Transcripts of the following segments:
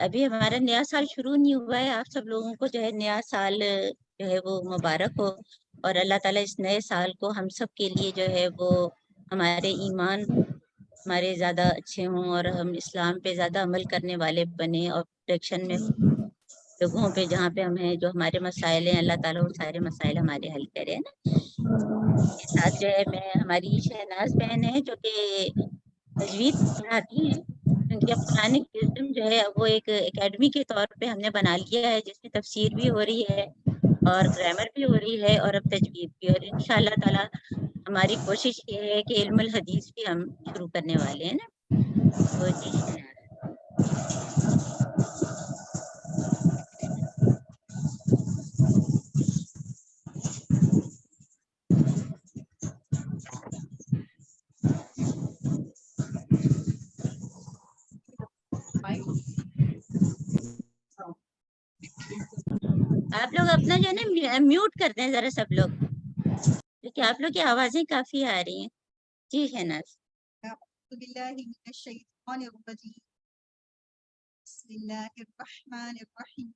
ابھی ہمارا نیا سال شروع نہیں ہوا ہے، آپ سب لوگوں کو جو ہے نیا سال جو ہے وہ مبارک ہو، اور اللہ تعالیٰ اس نئے سال کو ہم سب کے لیے جو ہے وہ ہمارے ایمان ہمارے زیادہ اچھے ہوں، اور ہم اسلام پہ زیادہ عمل کرنے والے بنے، اور پروٹیکشن میں جگہوں پہ جہاں پہ ہمیں جو ہمارے مسائل ہیں اللہ تعالیٰ وہ سارے مسائل ہمارے حل کرے نا۔ کے ساتھ جو ہے میں ہماری شہناز بہن ہے جو کہ تجوید پڑھاتی ہیں، کیونکہ اب قرآن کریم جو ہے وہ ایک اکیڈمی کے طور پہ ہم نے بنا لیا ہے، جس میں تفسیر بھی ہو رہی ہے اور گرامر بھی ہو رہی ہے اور اب تجوید بھی، اور انشاءاللہ تعالی ہماری کوشش یہ ہے کہ علم الحدیث بھی ہم شروع کرنے والے ہیں نا۔ تو جی شہناز۔ آپ لوگ اپنا جو ہے نا میوٹ کرتے ہیں ذرا سب لوگ، کیونکہ آپ لوگ کی آوازیں کافی آ رہی ہیں۔ جی شہناز۔ أعوذ بالله من الشيطان الرجيم بسم الله الرحمن الرحيم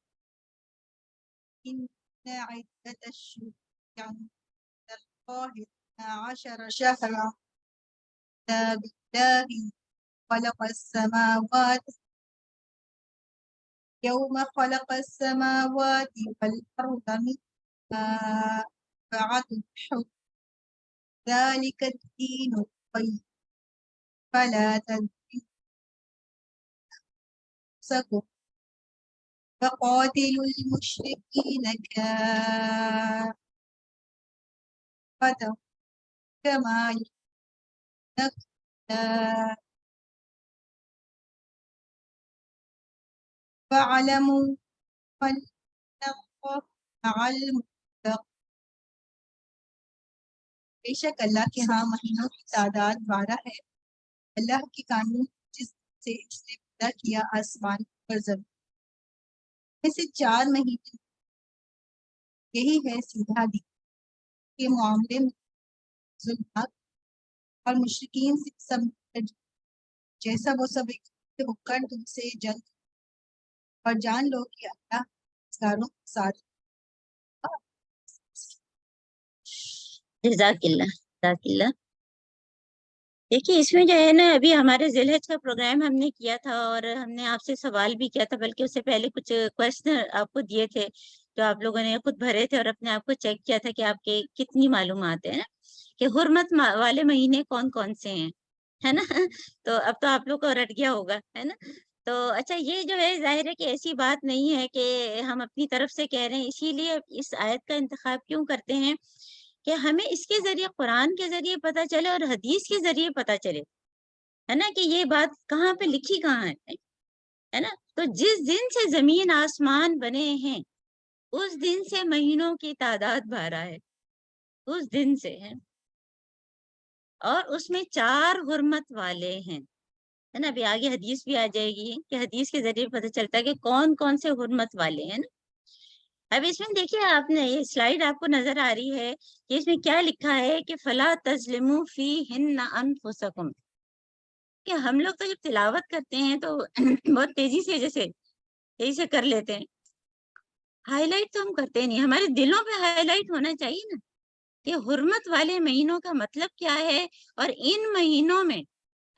إن عدة الشهور عند الله 12 شهرا كتاب الله خلق السماوات يوم خلق السماوات والأرض منها أربعة حرم ذلك الدين القيم فلا تظلموا أنفسكم فقاتلوا المشركين كافة كما يقاتلون فاعلموا أن الله مع المتقين۔ بے شک اللہ کے ہاں مہینوں کی تعداد 12 ہے، اللہ کے قانون جس سے اس نے پیدا کیا آسمان پر زمین میں سے 4 مہینے، یہی ہے سیدھا دین کے معاملے میں ظلمات اور مشرکین سے سب جیسا وہ سب ایک ہو کر تم سے جنگ، اور جان لو کہ اللہ ساروں کے ساتھ۔ جزاک اللہ، جزاک اللہ۔ دیکھیے اس میں جو ہے نا ابھی ہمارے ذی الحج کا پروگرام ہم نے کیا تھا، اور ہم نے آپ سے سوال بھی کیا تھا، بلکہ اس سے پہلے کچھ کوشچن آپ کو دیے تھے جو آپ لوگوں نے خود بھرے تھے، اور اپنے آپ کو چیک کیا تھا کہ آپ کے کتنی معلومات ہیں نا، کہ حرمت والے مہینے کون کون سے ہیں، ہے نا۔ تو اب تو آپ لوگ کو رٹ گیا ہوگا، ہے نا۔ تو اچھا یہ جو ہے ظاہر ہے کہ ایسی بات نہیں ہے کہ ہم اپنی طرف سے کہہ رہے ہیں، اسی لیے اس آیت کا انتخاب کیوں کرتے ہیں کہ ہمیں اس کے ذریعے قرآن کے ذریعے پتہ چلے اور حدیث کے ذریعے پتہ چلے، ہے نا، کہ یہ بات کہاں پہ لکھی کہاں ہے نا۔ تو جس دن سے زمین آسمان بنے ہیں اس دن سے مہینوں کی تعداد 12 ہے، اس دن سے ہے، اور اس میں 4 حرمت والے ہیں، ہے نا۔ ابھی آگے حدیث بھی آ جائے گی کہ حدیث کے ذریعے پتہ چلتا ہے کہ کون کون سے حرمت والے ہیں نا۔ اب اس میں دیکھیے آپ نے یہ سلائیڈ آپ کو نظر آ رہی ہے کہ اس میں کیا لکھا ہے کہ فلا تظلموا فیہن انفسکم، کہ ہم لوگ تو جب تلاوت کرتے ہیں تو بہت تیزی سے تیزی سے کر لیتے ہیں، ہائی لائٹ تو ہم کرتے نہیں، ہمارے دلوں پہ ہائی لائٹ ہونا چاہیے نا کہ حرمت والے مہینوں کا مطلب کیا ہے، اور ان مہینوں میں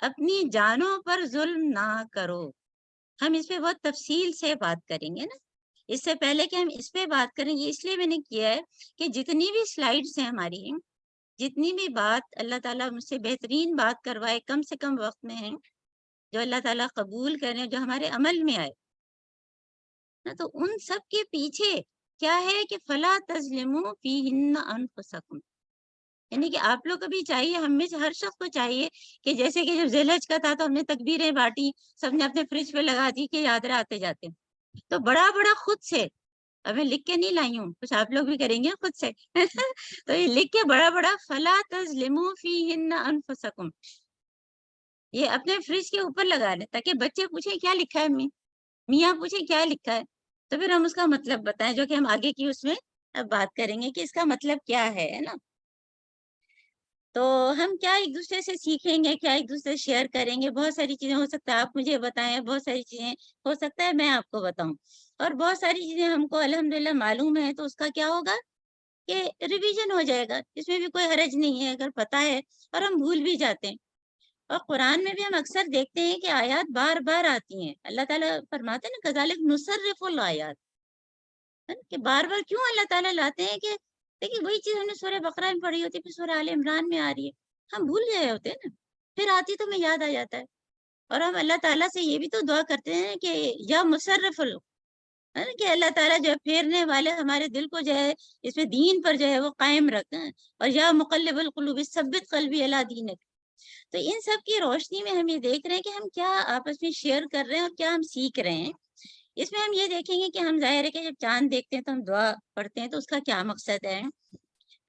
اپنی جانوں پر ظلم نہ کرو۔ ہم اس پہ بہت تفصیل سے بات کریں گے نا۔ اس سے پہلے کہ ہم اس پہ بات کریں گے، اس لیے میں نے کیا ہے کہ جتنی بھی سلائیڈز ہیں ہماری، جتنی بھی بات اللہ تعالیٰ مجھ سے بہترین بات کروائے کم سے کم وقت میں ہے، جو اللہ تعالیٰ قبول کریں، جو ہمارے عمل میں آئے نا، تو ان سب کے پیچھے کیا ہے کہ فلا تظلموا فیہن انفسکم، یعنی کہ آپ لوگ کو بھی چاہیے، ہم میں سے ہر شخص کو چاہیے کہ جیسے کہ جب ذی الحج کا تھا تو ہم نے تکبیریں بانٹی، سب نے اپنے فریج پہ لگا دی کہ یاد آتے جاتے، تو بڑا بڑا خود سے، اب میں لکھ کے نہیں لائی ہوں، کچھ آپ لوگ بھی کریں گے خود سے تو یہ لکھ کے بڑا بڑا فلا تظلموا فیہن انفسکم، یہ اپنے فریج کے اوپر لگا لیں تاکہ بچے پوچھیں کیا لکھا ہے، میاں پوچھیں کیا لکھا ہے، تو پھر ہم اس کا مطلب بتائیں، جو کہ ہم آگے کی اس میں اب بات کریں گے کہ اس کا مطلب کیا ہے نا۔ تو ہم کیا ایک دوسرے سے سیکھیں گے، کیا ایک دوسرے سے شیئر کریں گے. بہت ساری چیزیں ہو سکتا ہے آپ مجھے بتائیں، بہت ساری چیزیں ہو سکتا ہے میں آپ کو بتاؤں، اور بہت ساری چیزیں ہم کو الحمدللہ معلوم ہے، تو اس کا کیا ہوگا کہ ریویژن ہو جائے گا. اس میں بھی کوئی حرج نہیں ہے اگر پتہ ہے اور ہم بھول بھی جاتے ہیں. اور قرآن میں بھی ہم اکثر دیکھتے ہیں کہ آیات بار بار آتی ہیں. اللہ تعالیٰ فرماتے ہیں نا کذالک نصرف الآیات، کہ بار بار کیوں اللہ تعالیٰ لاتے ہیں کہ دیکھیے وہی چیز ہم نے سورہ بقرہ میں پڑھی ہوتی ہے، پھر سورہ آل عمران میں آ رہی ہے، ہم بھول گئے ہوتے ہیں نا، پھر آتی تو ہمیں یاد آ جاتا ہے. اور ہم اللہ تعالیٰ سے یہ بھی تو دعا کرتے ہیں کہ یا مصرف ہے نا، کہ اللہ تعالیٰ جو ہے پھیرنے والے ہمارے دل کو جو ہے اس میں دین پر جو ہے وہ قائم رکھیں، اور یا مقلب القلوب ثبت قلبی علی دینک. تو ان سب کی روشنی میں ہم یہ دیکھ رہے ہیں کہ ہم کیا آپس میں شیئر کر رہے ہیں اور کیا ہم سیکھ رہے ہیں. اس میں ہم یہ دیکھیں گے کہ ہم ظاہر ہے کہ جب چاند دیکھتے ہیں تو ہم دعا پڑھتے ہیں، تو اس کا کیا مقصد ہے.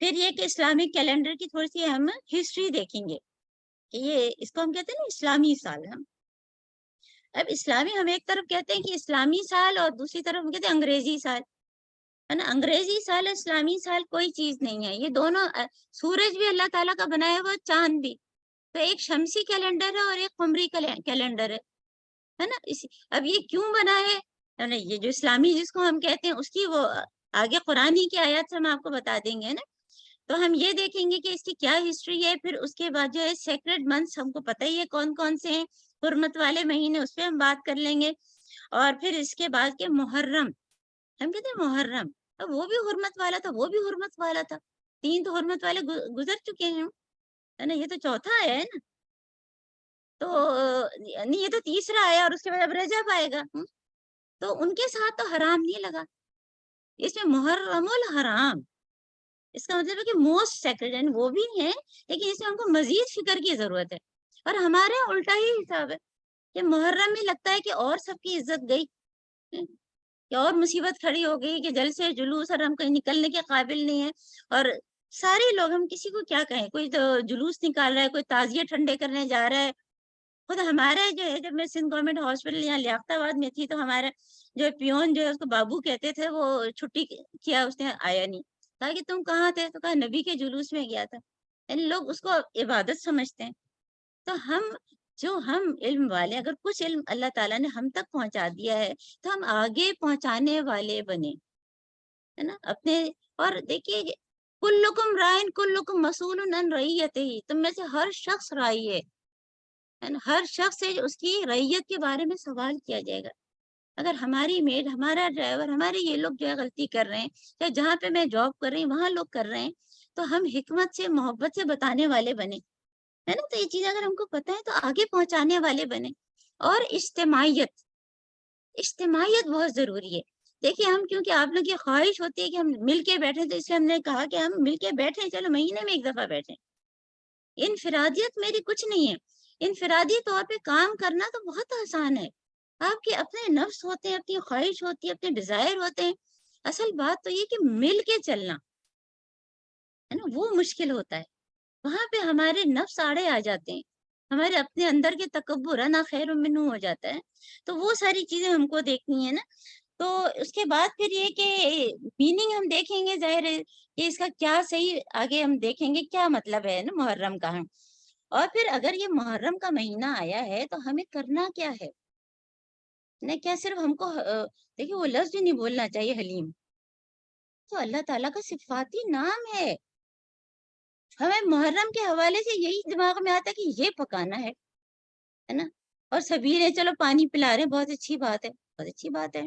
پھر یہ کہ اسلامک کیلنڈر کی تھوڑی سی ہم ہسٹری دیکھیں گے کہ یہ اس کو ہم کہتے ہیں نا اسلامی سال. اب اسلامی ہم ایک طرف کہتے ہیں کہ اسلامی سال، اور دوسری طرف ہم کہتے ہیں انگریزی سال، ہے نا. انگریزی سال اسلامی سال کوئی چیز نہیں ہے، یہ دونوں سورج بھی اللہ تعالیٰ کا بنایا ہوا، چاند بھی. تو ایک شمسی کیلنڈر ہے اور ایک قمری کیلنڈر ہے نا. اب یہ کیوں بنا ہے، یہ جو اسلامی جس کو ہم کہتے ہیں اس کی وہ آگے قرآنی کی آیات سے ہم آپ کو بتا دیں گے نا. تو ہم یہ دیکھیں گے کہ اس کی کیا ہسٹری ہے. پھر اس کے بعد جو ہے سیکرڈ منتھس ہم کو پتہ ہی ہے کون کون سے ہیں، حرمت والے مہینے، اس پہ ہم بات کر لیں گے. اور پھر اس کے بعد کے محرم، ہم کہتے ہیں محرم، اب وہ بھی حرمت والا تھا، وہ بھی حرمت والا تھا. 3 تو حرمت والے گزر چکے ہیں، ہے نا. یہ تو چوتھا آیا ہے نا. تو نہیں، یہ تو تیسرا آیا، اور اس کے بعد اب رجب آئے گا. تو ان کے ساتھ تو حرام نہیں لگا، اس میں محرم الحرام، اس کا مطلب ہے کہ موسٹ سیکرڈ، یعنی وہ بھی ہے لیکن اس میں ہم کو مزید فکر کی ضرورت ہے. اور ہمارے الٹا ہی حساب ہے کہ محرم میں لگتا ہے کہ اور سب کی عزت گئی، کہ اور مصیبت کھڑی ہو گئی، کہ جلسے جلوس اور ہم کہیں نکلنے کے قابل نہیں ہیں. اور سارے لوگ، ہم کسی کو کیا کہیں، کوئی تو جلوس نکال رہا ہے، کوئی تعزیے ٹھنڈے کرنے جا رہا ہے. خود ہمارے جو ہے، جب میں سندھ گورنمنٹ ہاسپٹل یہاں لیاقت آباد میں تھی، تو ہمارا جو پیون جو ہے اس کو بابو کہتے تھے، وہ چھٹی کیا، اس نے آیا نہیں. کہا کہ تم کہاں تھے؟ تو کہا نبی کے جلوس میں گیا تھا. یعنی لوگ اس کو عبادت سمجھتے ہیں. تو ہم علم والے، اگر کچھ علم اللہ تعالیٰ نے ہم تک پہنچا دیا ہے تو ہم آگے پہنچانے والے بنے، ہے نا اپنے. اور دیکھیے کلکم رائن کلکم مسئول عن رعیتہ، تم میں سے ہر شخص رائی ہے نا. ہر شخص سے اس کی رعیت کے بارے میں سوال کیا جائے گا. اگر ہماری میڈ، ہمارا ڈرائیور، ہمارے یہ لوگ جو ہے غلطی کر رہے ہیں، یا جہاں پہ میں جاب کر رہی ہوں وہاں لوگ کر رہے ہیں، تو ہم حکمت سے، محبت سے بتانے والے بنے، ہے نا. تو یہ چیز اگر ہم کو پتہ ہے تو آگے پہنچانے والے بنے. اور اجتماعیت بہت ضروری ہے. دیکھیے ہم، کیونکہ آپ لوگ کی خواہش ہوتی ہے کہ ہم مل کے بیٹھیں، تو اس لیے ہم نے کہا کہ ہم مل کے بیٹھیں، چلو مہینے میں ایک دفعہ بیٹھیں. انفرادیت میری کچھ نہیں ہے. انفرادی طور پہ کام کرنا تو بہت آسان ہے. آپ کے اپنے نفس ہوتے ہیں، اپنی خواہش ہوتی ہے، اپنے ڈیزائر ہوتے ہیں. اصل بات تو یہ کہ مل کے چلنا ہے نا، وہ مشکل ہوتا ہے. وہاں پہ ہمارے نفس آڑے آ جاتے ہیں، ہمارے اپنے اندر کے تکبر انا خیر منہ ہو جاتا ہے. تو وہ ساری چیزیں ہم کو دیکھنی ہے نا. تو اس کے بعد پھر یہ کہ میننگ ہم دیکھیں گے، ظاہر ہے کہ اس کا کیا صحیح آگے ہم دیکھیں گے کیا مطلب ہے نا محرم کا. اور پھر اگر یہ محرم کا مہینہ آیا ہے تو ہمیں کرنا کیا ہے. نہیں کیا صرف ہم کو دیکھیے وہ لفظ بھی نہیں بولنا چاہیے حلیم، تو اللہ تعالیٰ کا صفاتی نام ہے. ہمیں محرم کے حوالے سے یہی دماغ میں آتا ہے کہ یہ پکانا ہے نا. اور سبیریں چلو پانی پلا رہے ہیں، بہت اچھی بات ہے، بہت اچھی بات ہے.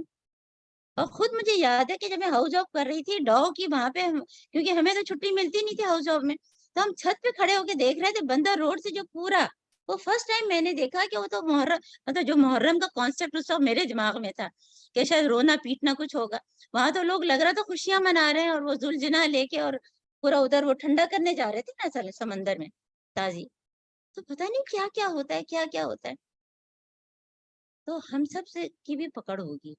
اور خود مجھے یاد ہے کہ جب میں ہاؤس جاب کر رہی تھی ڈاؤ کی، وہاں پہ کیونکہ ہمیں تو چھٹی ملتی نہیں تھی ہاؤس جاب میں، تو ہم چھت پہ کھڑے ہو کے دیکھ رہے تھے بندر روڈ سے جو پورا، وہ فرسٹ ٹائم میں نے دیکھا کہ وہ تو محرم، مطلب جو محرم کا کانسیپٹ اس وقت میرے دماغ میں تھا کہ شاید رونا پیٹنا کچھ ہوگا. وہاں تو لوگ لگ رہا تھا خوشیاں منا رہے ہیں، اور وہ ذوالجناح لے کے اور پورا ادھر وہ ٹھنڈا کرنے جا رہے تھے نا سمندر میں تازی. تو پتہ نہیں کیا کیا ہوتا ہے، کیا کیا ہوتا ہے. تو ہم سب سے کی بھی پکڑ ہوگی،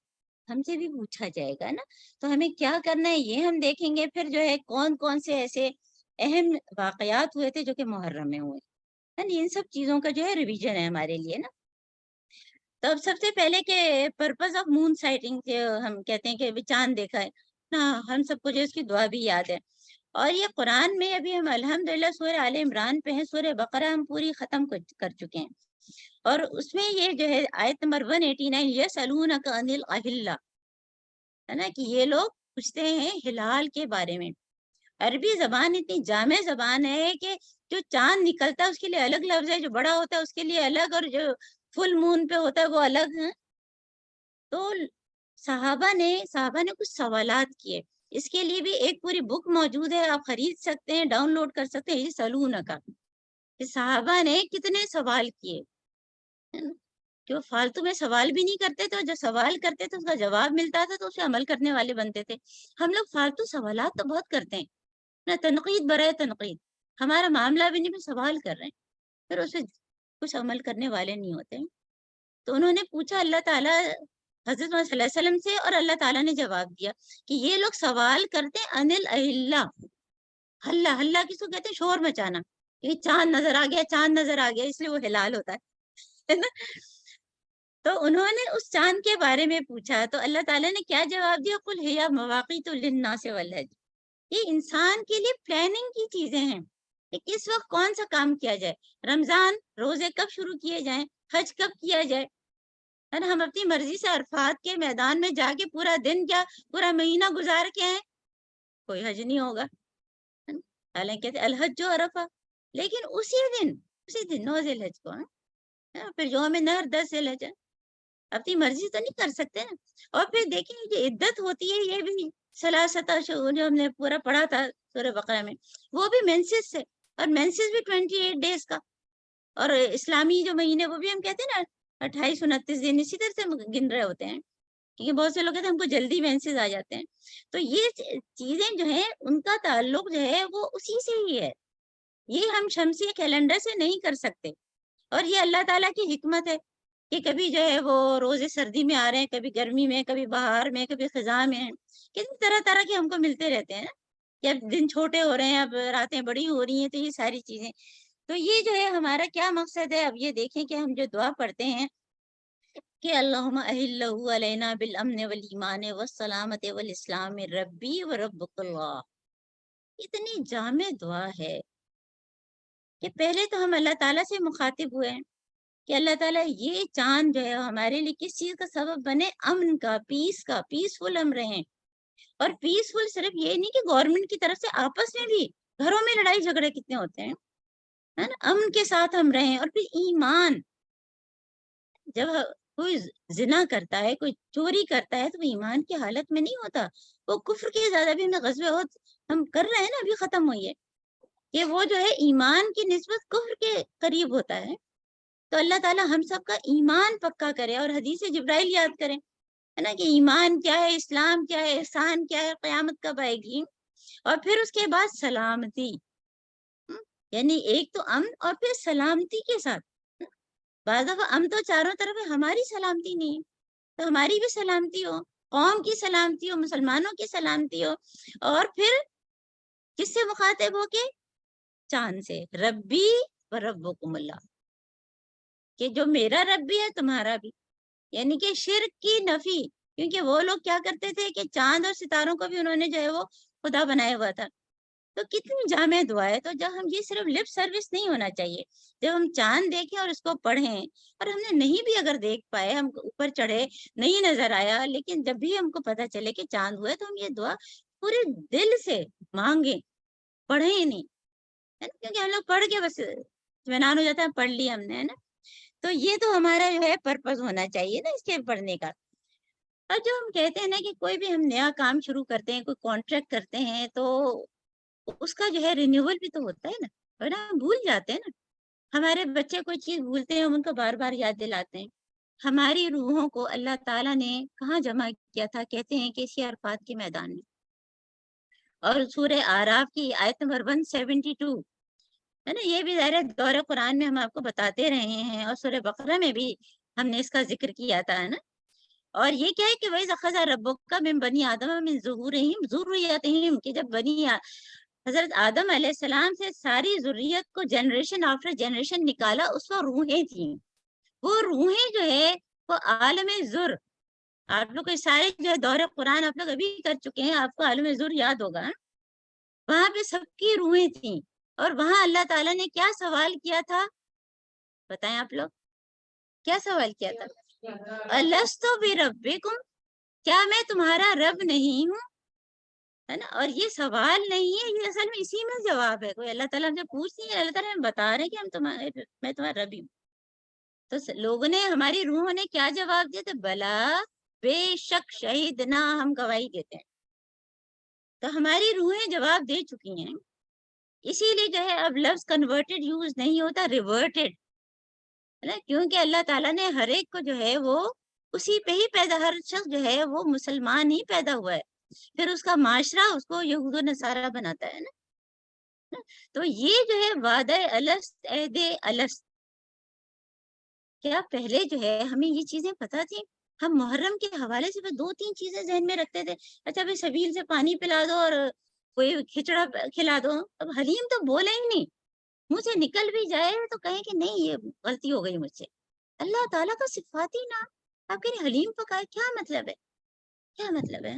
ہم سے بھی پوچھا جائے گا نا. تو ہمیں کیا کرنا ہے یہ ہم دیکھیں گے. پھر جو ہے کون کون سے ایسے اہم واقعات ہوئے تھے جو کہ محرم میں ہوئے، ان سب چیزوں کا جو ہے ریویژن ہے ہمارے لیے نا. تو اب سب سے پہلے کہ پرپز آف مون سائٹنگ، ہم کہتے ہیں کہ چاند دیکھا ہے نا، ہم سب کو جو اس کی دعا بھی یاد ہے. اور یہ قرآن میں ابھی ہم الحمدللہ سورہ آل عمران پہ ہیں، سورہ بقرہ ہم پوری ختم کر چکے ہیں، اور اس میں یہ جو ہے آیت نمبر 189 یسألونک عن الاہلہ ہے نا، کہ یہ لوگ پوچھتے ہیں ہلال کے بارے میں۔ عربی زبان اتنی جامع زبان ہے کہ جو چاند نکلتا ہے اس کے لیے الگ لفظ ہے، جو بڑا ہوتا ہے اس کے لیے الگ، اور جو فل مون پہ ہوتا ہے وہ الگ ہے۔ تو صحابہ نے کچھ سوالات کیے، اس کے لیے بھی ایک پوری بک موجود ہے، آپ خرید سکتے ہیں، ڈاؤن لوڈ کر سکتے ہیں، یسألونک کہ صحابہ نے کتنے سوال کیے، کہ وہ فالتو میں سوال بھی نہیں کرتے تھے، اور جو سوال کرتے تھے اس کا جواب ملتا تھا تو اسے عمل کرنے والے بنتے تھے۔ ہم لوگ فالتو سوالات تو بہت کرتے ہیں نہ، تنقید برائے تنقید، ہمارا معاملہ بھی نہیں، بھی سوال کر رہے ہیں، پھر اسے کچھ عمل کرنے والے نہیں ہوتے ہیں۔ تو انہوں نے پوچھا اللہ تعالیٰ حضرت محمد صلی اللہ علیہ وسلم سے، اور اللہ تعالیٰ نے جواب دیا کہ یہ لوگ سوال کرتے ہیں انل اہلہ، ہلا ہلا کس کو کہتے ہیں؟ شور مچانا، کہ چاند نظر آ گیا، چاند نظر آ گیا، اس لیے وہ ہلال ہوتا ہے نا۔ تو انہوں نے اس چاند کے بارے میں پوچھا تو اللہ تعالیٰ نے کیا جواب دیا؟ قل ہی مواقیت للناس والحج، یہ انسان کے لیے پلاننگ کی چیزیں ہیں کہ کس وقت کون سا کام کیا جائے، رمضان روزے کب شروع کیے جائیں، حج کب کیا جائے، ہے نا۔ ہم اپنی مرضی سے عرفات کے میدان میں جا کے پورا دن کیا پورا مہینہ گزار کے آئیں، کوئی حج نہیں ہوگا، حالانکہ کہتے الحج جو عرفہ، لیکن اسی دن 9 ذی الحج کو، پھر یوم نہر 10 ذی الحج، اپنی مرضی تو نہیں کر سکتے نا۔ اور پھر دیکھیں جو عدت ہوتی ہے یہ بھی ثلاثۃ اشہر جو ہم نے پورا پڑھا تھا سورہ بقرہ میں، وہ بھی مینسس سے، اور مینسس بھی 28 ڈیز کا، اور اسلامی جو مہینے وہ بھی ہم کہتے ہیں نا 28 29 دن اسی طرح سے گن رہے ہوتے ہیں، کیونکہ بہت سے لوگ کہتے ہیں ہم کو جلدی مینسز آ جاتے ہیں۔ تو یہ چیزیں جو ہیں ان کا تعلق جو ہے وہ اسی سے ہی ہے، یہ ہم شمسی کیلنڈر سے نہیں کر سکتے، اور یہ اللہ تعالیٰ کی حکمت ہے کہ کبھی جو ہے وہ روزے سردی میں آ رہے ہیں، کبھی گرمی میں، کبھی بہار میں، کبھی خزاں میں، کتنی طرح طرح کے ہم کو ملتے رہتے ہیں نا، کہ اب دن چھوٹے ہو رہے ہیں، اب راتیں بڑی ہو رہی ہیں، تو یہ ساری چیزیں، تو یہ جو ہے ہمارا کیا مقصد ہے؟ اب یہ دیکھیں کہ ہم جو دعا پڑھتے ہیں کہ اللہم اہلہ علینا بالامن والایمان والسلامت والاسلام ربی و ربک اللہ، اتنی جامع دعا ہے کہ پہلے تو ہم اللہ تعالیٰ سے مخاطب ہوئے ہیں کہ اللہ تعالیٰ یہ چاند جو ہے ہمارے لیے کس چیز کا سبب بنے؟ امن کا، پیس کا، پیسفل ہم رہیں، اور پیسفل صرف یہ نہیں کہ گورنمنٹ کی طرف سے، آپس میں بھی گھروں میں لڑائی جھگڑے کتنے ہوتے ہیں، ہے نا، امن کے ساتھ ہم رہیں، اور پھر ایمان، جب کوئی زنا کرتا ہے، کوئی چوری کرتا ہے تو وہ ایمان کی حالت میں نہیں ہوتا، وہ کفر کے زیادہ بھی ہمیں غزوہ احد ہم کر رہے ہیں نا، ابھی ختم ہوئی ہے، کہ وہ جو ہے ایمان کی نسبت کفر کے قریب ہوتا ہے۔ تو اللہ تعالیٰ ہم سب کا ایمان پکا کرے، اور حدیث جبرائیل یاد کریں، ہے نا، کہ ایمان کیا ہے، اسلام کیا ہے، احسان کیا ہے، قیامت کب آئے گی، اور پھر اس کے بعد سلامتی، یعنی ایک تو امن اور پھر سلامتی کے ساتھ، بعض دفعہ امن تو چاروں طرف ہے، ہماری سلامتی نہیں، تو ہماری بھی سلامتی ہو، قوم کی سلامتی ہو، مسلمانوں کی سلامتی ہو، اور پھر کس سے مخاطب ہو کے؟ چاند سے، ربی و ربکم اللہ، کہ جو میرا رب بھی ہے تمہارا بھی، یعنی کہ شرک کی نفی، کیونکہ وہ لوگ کیا کرتے تھے کہ چاند اور ستاروں کو بھی انہوں نے جو ہے وہ خدا بنایا ہوا تھا۔ تو کتنی جامع دعا ہے، تو جب ہم یہ صرف لپ سروس نہیں ہونا چاہیے، جب ہم چاند دیکھیں اور اس کو پڑھیں، اور ہم نے نہیں بھی اگر دیکھ پائے، ہم اوپر چڑھے نہیں نظر آیا، لیکن جب بھی ہم کو پتہ چلے کہ چاند ہوا ہے تو ہم یہ دعا پورے دل سے مانگیں، پڑھیں ہی نہیں، ہے نا، کیونکہ ہم لوگ پڑھ کے بس اطمینان ہو جاتا ہے پڑھ لی ہم نے، ہے نا۔ تو یہ تو ہمارا جو ہے پرپز ہونا چاہیے نا اس کے پڑھنے کا۔ اور جو ہم کہتے ہیں نا کہ کوئی بھی ہم نیا کام شروع کرتے ہیں، کوئی کانٹریکٹ کرتے ہیں، تو اس کا جو ہے رینیول بھی تو ہوتا ہے نا، ورنہ ہم بھول جاتے ہیں نا، ہمارے بچے کوئی چیز بھولتے ہیں، ہم ان کو بار بار یاد دلاتے ہیں۔ ہماری روحوں کو اللہ تعالیٰ نے کہاں جمع کیا تھا؟ کہتے ہیں کہ اسی عرفات کے میدان میں، اور سورہ اعراف کی آیت نمبر 172 ہے نا، یہ بھی ظاہر دور قرآن میں ہم آپ کو بتاتے رہے ہیں، اور سورہ بقرہ میں بھی ہم نے اس کا ذکر کیا تھا، ہے نا۔ اور یہ کیا ہے کہ وَإِذْ أَخَذَ رَبُّكَ مِن بَنِي آدَمَ مِن ظُهُورِهِمْ ذُرِّيَّتِهِمْ، کہ جب حضرت آدم علیہ السلام سے ساری ذریت کو جنریشن آفٹر جنریشن نکالا، اس وقت روحیں تھیں، وہ روحیں جو ہے وہ عالم ذر، آپ لوگ کو سارے جو ہے دور قرآن آپ لوگ ابھی کر چکے ہیں، آپ کو عالم ذر یاد ہوگا، وہاں پہ سب کی روحیں تھیں، اور وہاں اللہ تعالیٰ نے کیا سوال کیا تھا؟ بتائیں آپ لوگ، کیا سوال کیا تھا؟ الستو بربکم، کیا میں تمہارا رب نہیں ہوں؟ ہے نا، اور یہ سوال نہیں ہے، یہ اصل میں اسی میں جواب ہے. کوئی اللہ تعالیٰ ہم سے پوچھ نہیں ہے، اللہ تعالیٰ ہمیں بتا رہے ہیں کہ میں تمہارا رب ہی ہوں. تو لوگوں نے، ہماری روحوں نے کیا جواب دیا تھا؟ بلا، بے شک، شہیدنا، ہم گواہی دیتے ہیں. تو ہماری روحیں جواب دے چکی ہیں. اسی لیے جو ہے اب لفظ کنورٹڈ یوز نہیں ہوتا، ریورٹڈ، ہے نا، کیونکہ اللہ تعالیٰ نے ہر ایک کو جو ہے وہ اسی پہ ہی پیدا، ہر شخص جو ہے وہ مسلمان ہی پیدا ہوا ہے، پھر اس کا معاشرہ اس کو یہود و نصارہ بناتا ہے نا. تو یہ جو ہے وعدہ الست، عہد الست، کیا پہلے جو ہے ہمیں یہ چیزیں پتہ تھیں؟ ہم محرم کے حوالے سے 2-3 چیزیں ذہن میں رکھتے تھے. اچھا بھائی سبیل سے پانی پلا دو اور کوئی کھچڑا کھلا دو. اب حلیم تو بولے ہی نہیں، منہ سے نکل بھی جائے تو کہیں کہ نہیں یہ غلطی ہو گئی مجھ سے. اللہ تعالیٰ کا صفاتی نام آپ کہیں حلیم پکائے، کیا مطلب ہے؟ کیا مطلب ہے؟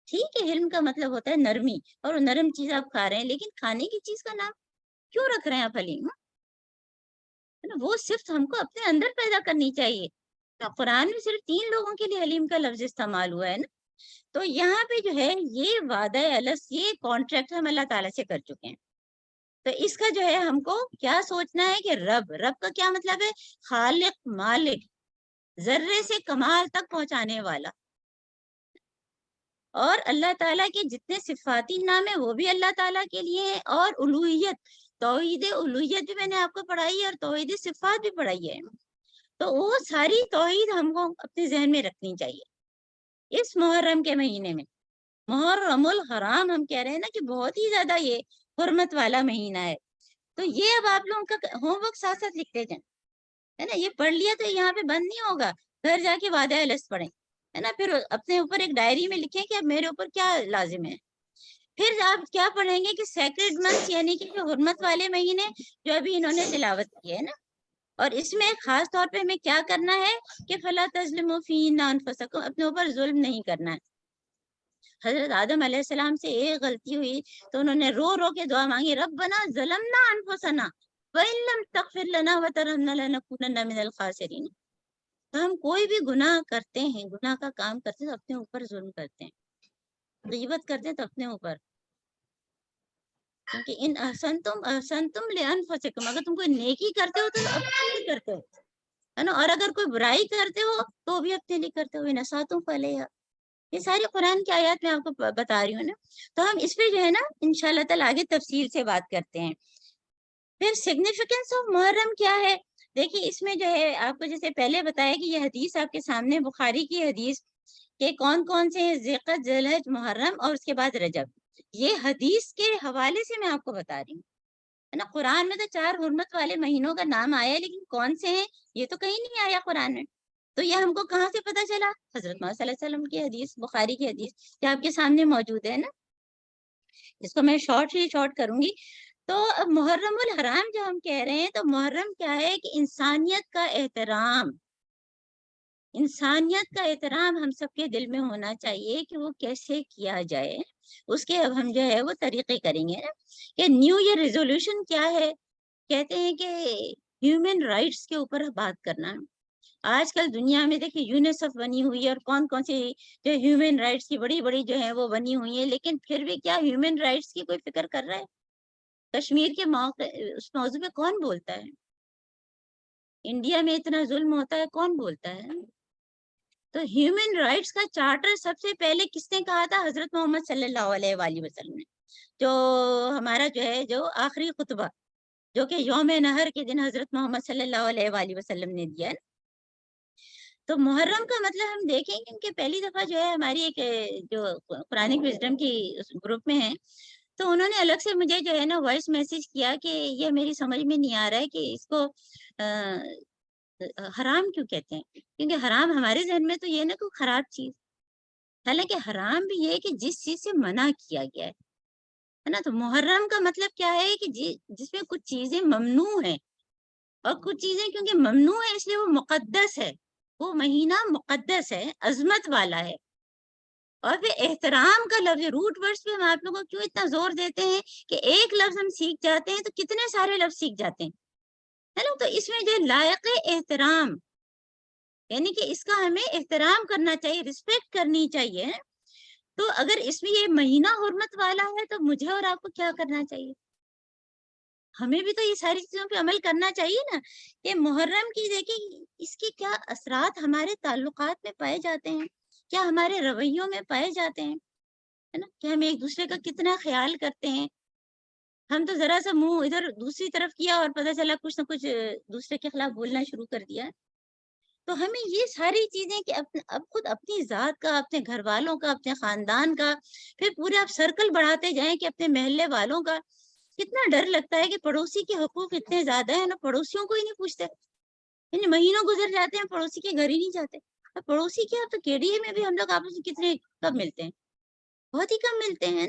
ٹھیک ہے، حلم کا مطلب ہوتا ہے نرمی، اور وہ نرم چیز آپ کھا رہے ہیں، لیکن کھانے کی چیز کا نام کیوں رکھ رہے ہیں آپ حلیم؟ وہ صرف ہم کو اپنے اندر پیدا کرنی چاہیے. تو قرآن میں صرف 3 لوگوں کے لیے حلیم کا لفظ استعمال ہوا ہے نا. تو یہاں پہ جو ہے یہ وعدہ الست، یہ کانٹریکٹ ہم اللہ تعالیٰ سے کر چکے ہیں. تو اس کا جو ہے ہم کو کیا سوچنا ہے کہ رب کا کیا مطلب ہے؟ خالق، مالک، ذرے سے کمال تک پہنچانے والا. اور اللہ تعالیٰ کے جتنے صفاتی نام ہیں وہ بھی اللہ تعالیٰ کے لیے ہیں، اور الوہیت، توحید الوہیت بھی میں نے آپ کو پڑھائی ہے، اور توحید صفات بھی پڑھائی ہے. تو وہ ساری توحید ہم کو اپنے ذہن میں رکھنی چاہیے اس محرم کے مہینے میں. محرم الحرام ہم کہہ رہے ہیں نا کہ بہت ہی زیادہ یہ حرمت والا مہینہ ہے. تو یہ اب آپ لوگوں کا ہوم ورک ساتھ ساتھ لکھتے جائیں، ہے نا. یہ پڑھ لیا تو یہاں پہ بند نہیں ہوگا، گھر جا کے وعدہ الست پڑھیں، ہے نا. پھر اپنے اوپر ایک ڈائری میں لکھیں کہ اب میرے اوپر کیا لازم ہے. پھر آپ کیا پڑھیں گے کہ سیکرڈ منتھ، یعنی کہ جو حرمت والے مہینے جو ابھی انہوں نے تلاوت کی ہے نا. اور اس میں خاص طور پہ ہمیں کیا کرنا ہے کہ فلا تظلموا فیہن انفسکم، اپنے اوپر ظلم نہیں کرنا ہے. حضرت آدم علیہ السلام سے ایک غلطی ہوئی تو انہوں نے رو رو کے دعا مانگی، ربنا ظلمنا انفسنا وَإِن لَمْ تَغْفِرْ لَنَا وَتَرْحَمْنَا لَنَكُونَنَّ مِنَ الْخَاسِرِينَ. تو ہم کوئی بھی گناہ کرتے ہیں، گناہ کا کام کرتے ہیں تو اپنے اوپر ظلم کرتے ہیں، غیبت کرتے ہیں تو اپنے اوپر. کیونکہ ان احسنتم لانفسکم، اگر تم کوئی نیکی کرتے ہو تو اپنے لیے کرتے ہو، ہے نا. اور اگر کوئی برائی کرتے ہو تو بھی اپنے لیے کرتے ہو. نساتم فلیہا، یہ ساری قرآن کی آیات میں آپ کو بتا رہی ہوں نا. تو ہم اس پہ جو ہے نا انشاءاللہ تعالیٰ آگے تفصیل سے بات کرتے ہیں. پھر سگنیفیکنس آف محرم کیا ہے؟ دیکھیے اس میں جو ہے آپ کو جیسے پہلے بتایا کہ یہ حدیث آپ کے سامنے بخاری کی حدیث کہ کون کون سے ذیقعد، ذوالحج، محرم اور اس کے بعد رجب. یہ حدیث کے حوالے سے میں آپ کو بتا رہی ہوں، ہے نا. قرآن میں تو 4 حرمت والے مہینوں کا نام آیا ہے، لیکن کون سے ہیں یہ تو کہیں نہیں آیا قرآن میں. تو یہ ہم کو کہاں سے پتا چلا؟ حضرت محمد صلی اللہ علیہ وسلم کی حدیث، بخاری کی حدیث جو آپ کے سامنے موجود ہے نا. اس کو میں شارٹ کروں گی. تو اب محرم الحرام جو ہم کہہ رہے ہیں، تو محرم کیا ہے کہ انسانیت کا احترام، انسانیت کا احترام ہم سب کے دل میں ہونا چاہیے کہ وہ کیسے کیا جائے. اس کے اب ہم جو ہے وہ طریقے کریں گے نا. کہ نیو ایئر ریزولوشن کیا ہے؟ کہتے ہیں کہ ہیومن رائٹس کے اوپر بات کرنا. آج کل دنیا میں دیکھیں یونیسیف بنی ہوئی ہے، اور کون کون سی جو ہیومن رائٹس کی بڑی بڑی جو ہیں وہ بنی ہوئی ہیں، لیکن پھر بھی کیا ہیومن رائٹس کی کوئی فکر کر رہا ہے؟ کشمیر کے اس موضوع پہ کون بولتا ہے؟ انڈیا میں اتنا ظلم ہوتا ہے، کون بولتا ہے؟ تو ہیومن رائٹس کا چارٹر سب سے پہلے کس نے کہا تھا؟ حضرت محمد صلی اللہ علیہ وآلہ وسلم نے. جو ہمارا جو ہے جو آخری خطبہ جو کہ یوم نہر کے دن حضرت محمد صلی اللہ علیہ وآلہ وسلم نے دیا ہے. تو محرم کا مطلب ہم دیکھیں گے کہ پہلی دفعہ جو ہے ہماری ایک جو قرآنک وزڈم کی گروپ میں ہے، تو انہوں نے الگ سے مجھے جو ہے نا وائس میسج کیا کہ یہ میری سمجھ میں نہیں آ رہا ہے کہ اس کو حرام کیوں کہتے ہیں. کیونکہ حرام ہمارے ذہن میں تو یہ نا کوئی خراب چیز، حالانکہ حرام بھی یہ کہ جس چیز سے منع کیا گیا ہے نا. تو محرم کا مطلب کیا ہے کہ جس میں کچھ چیزیں ممنوع ہیں، اور کچھ چیزیں کیونکہ ممنوع ہے اس لیے وہ مقدس ہے. وہ مہینہ مقدس ہے، عظمت والا ہے. اور پھر احترام کا لفظ، روٹ ورڈز پہ ہم آپ لوگوں کو کیوں اتنا زور دیتے ہیں کہ ایک لفظ ہم سیکھ جاتے ہیں تو کتنے سارے لفظ سیکھ جاتے ہیں، ہے نا؟ تو اس میں جو لائق احترام، یعنی کہ اس کا ہمیں احترام کرنا چاہیے، رسپیکٹ کرنی چاہیے. تو اگر اس میں یہ مہینہ حرمت والا ہے تو مجھے اور آپ کو کیا کرنا چاہیے؟ ہمیں بھی تو یہ ساری چیزوں پہ عمل کرنا چاہیے نا. کہ محرم کی دیکھیں اس کے کیا اثرات ہمارے تعلقات میں پائے جاتے ہیں، کیا ہمارے رویوں میں پائے جاتے ہیں، ہے نا؟ کہ ہم ایک دوسرے کا کتنا خیال کرتے ہیں. ہم تو ذرا سا منہ ادھر دوسری طرف کیا اور پتہ چلا کچھ نہ کچھ دوسرے کے خلاف بولنا شروع کر دیا. تو ہمیں یہ ساری چیزیں کہ اب خود اپنی ذات کا، اپنے گھر والوں کا، اپنے خاندان کا، پھر پورے آپ سرکل بڑھاتے جائیں کہ اپنے محلے والوں کا. کتنا ڈر لگتا ہے کہ پڑوسی کے حقوق اتنے زیادہ ہیں نا، پڑوسیوں کو ہی نہیں پوچھتے، یعنی مہینوں گزر جاتے ہیں پڑوسی کے گھر ہی نہیں جاتے. اب پڑوسی کیا، تو KDA میں بھی ہم لوگ آپس میں کتنے کب ملتے ہیں، بہت ہی کم ملتے ہیں.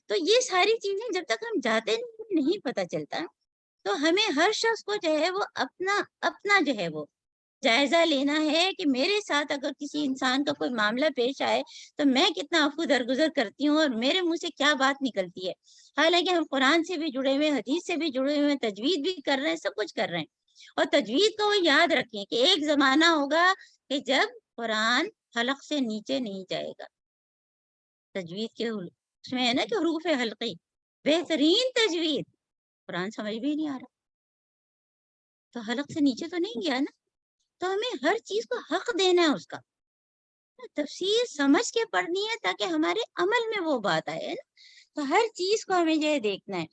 تو یہ ساری چیزیں جب تک ہم جاتے نہیں پتہ چلتا. تو ہمیں ہر شخص کو جو ہے وہ اپنا جو ہے وہ جائزہ لینا ہے کہ میرے ساتھ اگر کسی انسان کا کوئی معاملہ پیش آئے تو میں کتنا عفو درگزر کرتی ہوں اور میرے منہ سے کیا بات نکلتی ہے. حالانکہ ہم قرآن سے بھی جڑے ہوئے ہیں، حدیث سے بھی جڑے ہوئے ہیں، تجوید بھی کر رہے ہیں، سب کچھ کر رہے ہیں. اور تجوید کو وہ یاد رکھیں کہ ایک زمانہ ہوگا کہ جب قرآن حلق سے نیچے نہیں جائے گا. تجوید کے اس میں ہے نا کہ حروف حلقی، بہترین تجوید، قرآن سمجھ بھی نہیں آ رہا تو حلق سے نیچے تو نہیں گیا نا. تو ہمیں ہر چیز کو حق دینا ہے، اس کا تفسیر سمجھ کے پڑھنی ہے تاکہ ہمارے عمل میں وہ بات آئے نا. تو ہر چیز کو ہمیں یہ دیکھنا ہے.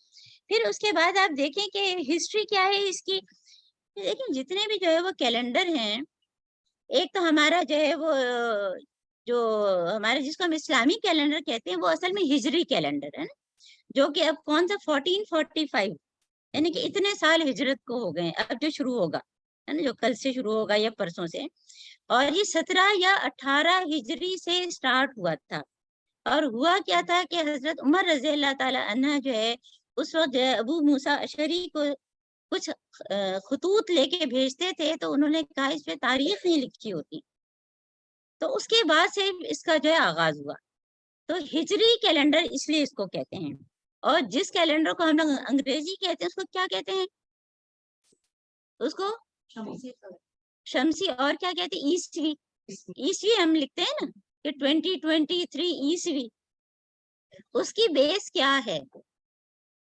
پھر اس کے بعد آپ دیکھیں کہ ہسٹری کیا ہے اس کی. دیکھیں جتنے بھی جو ہے وہ کیلنڈر ہیں، ایک تو ہمارا جو ہے وہ جو ہمارے جس کو ہم اسلامی کیلنڈر کہتے ہیں وہ اصل میں ہجری کیلنڈر ہے نا، جو کہ اب کون سا 1445 یعنی کہ اتنے سال ہجرت کو ہو گئے. اب جو شروع ہوگا ہے نا، جو کل سے شروع ہوگا یا پرسوں سے، اور یہ 17 یا 18 ہجری سے سٹارٹ ہوا تھا. اور ہوا کیا تھا کہ حضرت عمر رضی اللہ تعالی عنہ جو ہے اس وقت ابو موسیٰ اشعری کو کچھ خطوط لے کے بھیجتے تھے، تو انہوں نے کہا اس پہ تاریخ نہیں لکھی ہوتی. تو اس کے بعد سے اس کا جو ہے آغاز ہوا. تو ہجری کیلنڈر اس لیے اس کو کہتے ہیں. اور جس کیلنڈر کو ہم لوگ انگریزی کہتے ہیں اس کو کیا کہتے ہیں؟ اس کو شمسی. اور کیا کہتے ہیں؟ عیسوی. عیسوی ہم لکھتے ہیں نا کہ 2023 عیسوی. اس کی بیس کیا ہے؟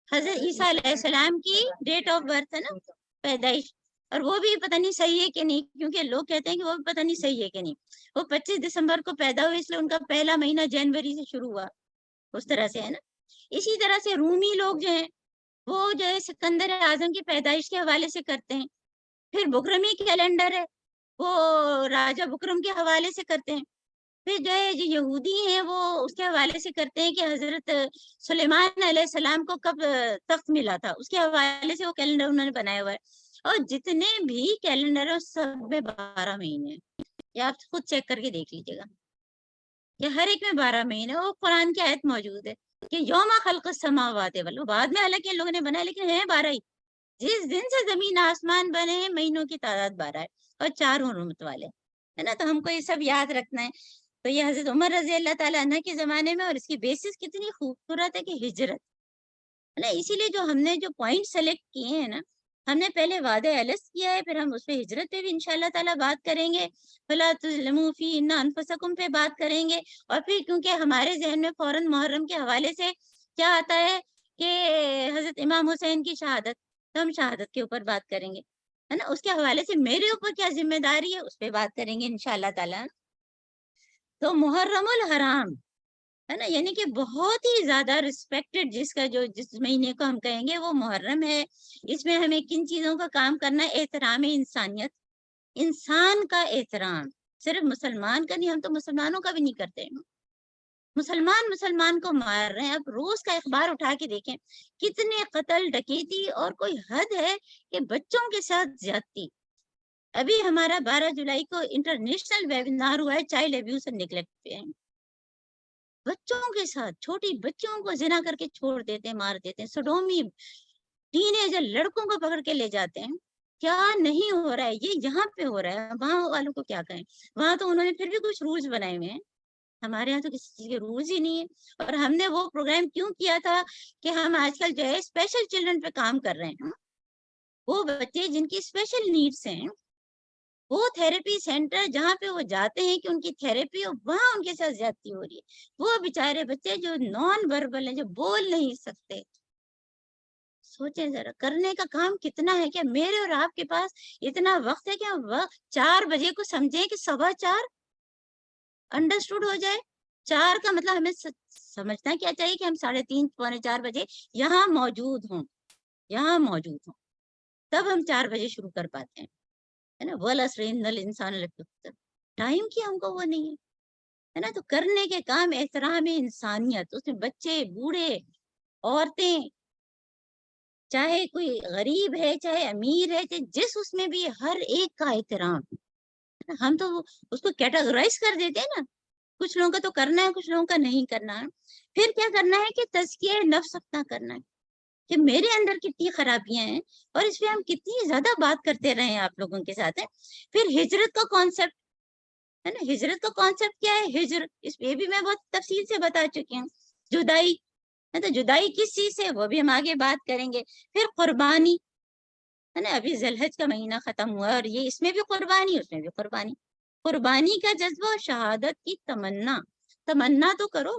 حضرت عیسیٰ علیہ السلام کی ڈیٹ آف برتھ ہے نا، پیدائش. اور وہ بھی پتہ نہیں صحیح ہے کہ نہیں، کیونکہ لوگ کہتے ہیں کہ وہ بھی پتہ نہیں صحیح ہے کہ نہیں. وہ 25 دسمبر کو پیدا ہوئے، اس لیے ان کا پہلا مہینہ جنوری سے شروع ہوا، اس طرح سے ہے نا. اسی طرح سے رومی لوگ جو ہیں وہ جو ہے سکندر اعظم کی پیدائش کے حوالے سے کرتے ہیں. پھر بکرمی کیلنڈر ہے، وہ راجہ بکرم کے حوالے سے کرتے ہیں. پھر جو ہے جو یہودی ہیں وہ اس کے حوالے سے کرتے ہیں کہ حضرت سلیمان علیہ السلام کو کب تخت ملا تھا، اس کے حوالے سے وہ کیلنڈر انہوں نے بنایا ہوا ہے. اور جتنے بھی کیلنڈر ہیں سب میں 12 مہینے ہیں. یہ آپ خود چیک کر کے دیکھ لیجیے گا کہ ہر ایک میں 12 مہینے. وہ قرآن کی آیت موجود ہے کہ یوم خلق السماوات والارض، بعد میں حالانکہ ان لوگوں نے بنایا لیکن ہیں 12 ہی. جس دن سے زمین آسمان بنے ہیں مہینوں کی تعداد 12 ہے اور 4 حرمت والے ہے نا. تو ہم کو یہ سب یاد رکھنا ہے. تو یہ حضرت عمر رضی اللہ تعالیٰ عنہ کے زمانے میں، اور اس کی بیسس کتنی خوبصورت ہے کہ ہجرت ہے نا. اسی لیے جو ہم نے جو پوائنٹ سلیکٹ کیے ہیں نا، ہم نے پہلے وعدہ الس کیا ہے، پھر ہم اس پہ ہجرت پہ بھی انشاءاللہ تعالیٰ بات کریں گے، فلا تظلموا فیہن انفسکم پہ بات کریں گے. اور پھر کیونکہ ہمارے ذہن میں فوراً محرم کے حوالے سے کیا آتا ہے کہ حضرت امام حسین کی شہادت، تو ہم شہادت کے اوپر بات کریں گے ہے نا. اس کے حوالے سے میرے اوپر کیا ذمہ داری ہے اس پہ بات کریں گے انشاءاللہ تعالیٰ. تو محرم الحرام ہے نا، یعنی کہ بہت ہی زیادہ رسپیکٹڈ جس مہینے کو ہم کہیں گے وہ محرم ہے. اس میں ہمیں کن چیزوں کا کام کرنا ہے؟ احترام انسانیت، انسان کا احترام. صرف مسلمان کا نہیں، ہم تو مسلمانوں کا بھی نہیں کرتے. مسلمان کو مار رہے ہیں. اب روز کا اخبار اٹھا کے دیکھیں کتنے قتل، ڈکیتی، اور کوئی حد ہے کہ بچوں کے ساتھ زیادتی. ابھی ہمارا 12 جولائی کو انٹرنیشنل ویبینار ہوا ہے چائلڈ ابیوز اینڈ نیگلیکٹ پہ. بچوں کے ساتھ، چھوٹی بچوں کو زنا کر کے چھوڑ دیتے ہیں، مار دیتے ہیں. سڈومی ٹین ایجر لڑکوں کو پکڑ کے لے جاتے ہیں. کیا نہیں ہو رہا ہے؟ یہ یہاں پہ ہو رہا ہے. وہاں والوں کو کیا کہیں؟ وہاں تو انہوں نے پھر بھی کچھ رولز بنائے ہوئے ہیں. ہمارے یہاں تو کسی چیز کے رولز ہی نہیں ہے. اور ہم نے وہ پروگرام کیوں کیا تھا کہ ہم آج کل جو ہے اسپیشل چلڈرن پہ کام کر رہے ہیں. وہ بچے جن کی اسپیشل نیڈس ہیں، وہ تھراپی سینٹر جہاں پہ وہ جاتے ہیں کہ ان کی تھراپی، وہاں ان کے ساتھ زیادتی ہو رہی ہے. وہ بیچارے بچے جو نان وربل ہیں، جو بول نہیں سکتے، سوچیں ذرا کرنے کا کام کتنا ہے. کیا میرے اور آپ کے پاس اتنا وقت ہے کہ ہم وقت 4 بجے کو سمجھیں کہ 4:15 انڈرسٹوڈ ہو جائے؟ 4 کا مطلب ہمیں سمجھنا کیا چاہیے کہ ہم 3:30 پونے 4 بجے یہاں موجود ہوں، یہاں موجود ہوں، تب ہم 4 بجے شروع کر پاتے ہیں، ہے نا. وَالْعَصْرِ إِنَّ الْإِنسَانَ لَفِي خُسْرٍ. ٹائم کی ہم کو وہ نہیں ہے نا. تو کرنے کے کام احترام انسانیت، اس میں بچے، بوڑھے، عورتیں، چاہے کوئی غریب ہے، چاہے امیر ہے، چاہے جس اس میں بھی، ہر ایک کا احترام. ہم تو اس کو کیٹاگرائز کر دیتے ہیں نا، کچھ لوگوں کا تو کرنا ہے، کچھ لوگوں کا نہیں کرنا ہے. پھر کیا کرنا ہے کہ تزکیہ نفس اپنا کرنا ہے کہ میرے اندر کتنی خرابیاں ہیں، اور اس پہ ہم کتنی زیادہ بات کرتے رہے ہیں آپ لوگوں کے ساتھ. پھر ہجرت کا کانسیپٹ ہے نا. ہجرت کا کانسیپٹ کیا ہے؟ ہجر، اس پہ بھی میں بہت تفصیل سے بتا چکی ہوں. جدائی ہے تو جدائی کس چیز سے، وہ بھی ہم آگے بات کریں گے. پھر قربانی ہے نا. ابھی ذی الحج کا مہینہ ختم ہوا ہے، اور یہ اس میں بھی قربانی، اس میں بھی قربانی. قربانی کا جذبہ اور شہادت کی تمنا تو کرو.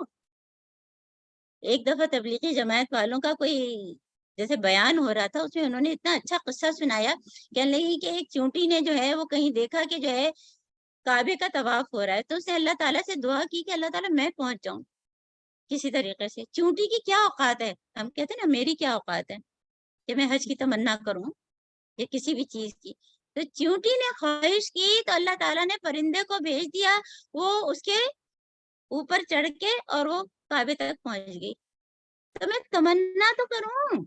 ایک دفعہ تبلیغی جماعت والوں کا کوئی جیسے بیان ہو رہا تھا، اس میں انہوں نے اتنا اچھا قصہ سنایا، کہنے لگی کہ ایک چونٹی نے جو ہے وہ کہیں دیکھا کہ جو ہے کعبے کا طواف ہو رہا ہے، تو اس نے اللہ تعالیٰ سے دعا کی کہ اللہ تعالیٰ میں پہنچ جاؤں کسی طریقے سے. چونٹی کی کیا اوقات ہے؟ ہم کہتے ہیں نا میری کیا اوقات ہے کہ میں حج کی تمنا کروں یا کسی بھی چیز کی. تو چونٹی نے خواہش کی تو اللہ تعالیٰ نے پرندے کو بھیج دیا، وہ اس کے اوپر چڑھ کے اور وہ کعبے تک پہنچ گئی. تو میں تمنا تو کروں،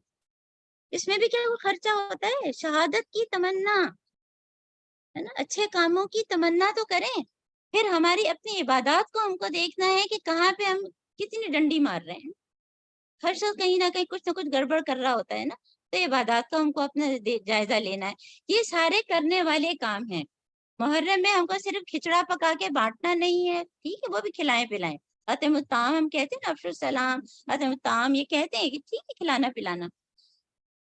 اس میں بھی کیا خرچہ ہوتا ہے؟ شہادت کی تمنا ہے نا. اچھے کاموں کی تمنا تو کریں. پھر ہماری اپنی عبادات کو ہم کو دیکھنا ہے کہ کہاں پہ ہم کتنی ڈنڈی مار رہے ہیں. ہر شخص کہیں نہ کہیں کچھ نہ کچھ گڑبڑ کر رہا ہوتا ہے نا. تو عبادات کا ہم کو اپنا جائزہ لینا ہے. یہ سارے کرنے والے کام ہیں. محرم میں ہم کو صرف کھچڑا پکا کے بانٹنا نہیں ہے، ٹھیک ہے، وہ بھی کھلائیں پلائیں. اطعم الطعام ہم کہتے ہیں نا، افشوا السلام، اطعم الطعام یہ کہتے ہیں کہ ٹھیک ہے کھلانا پلانا،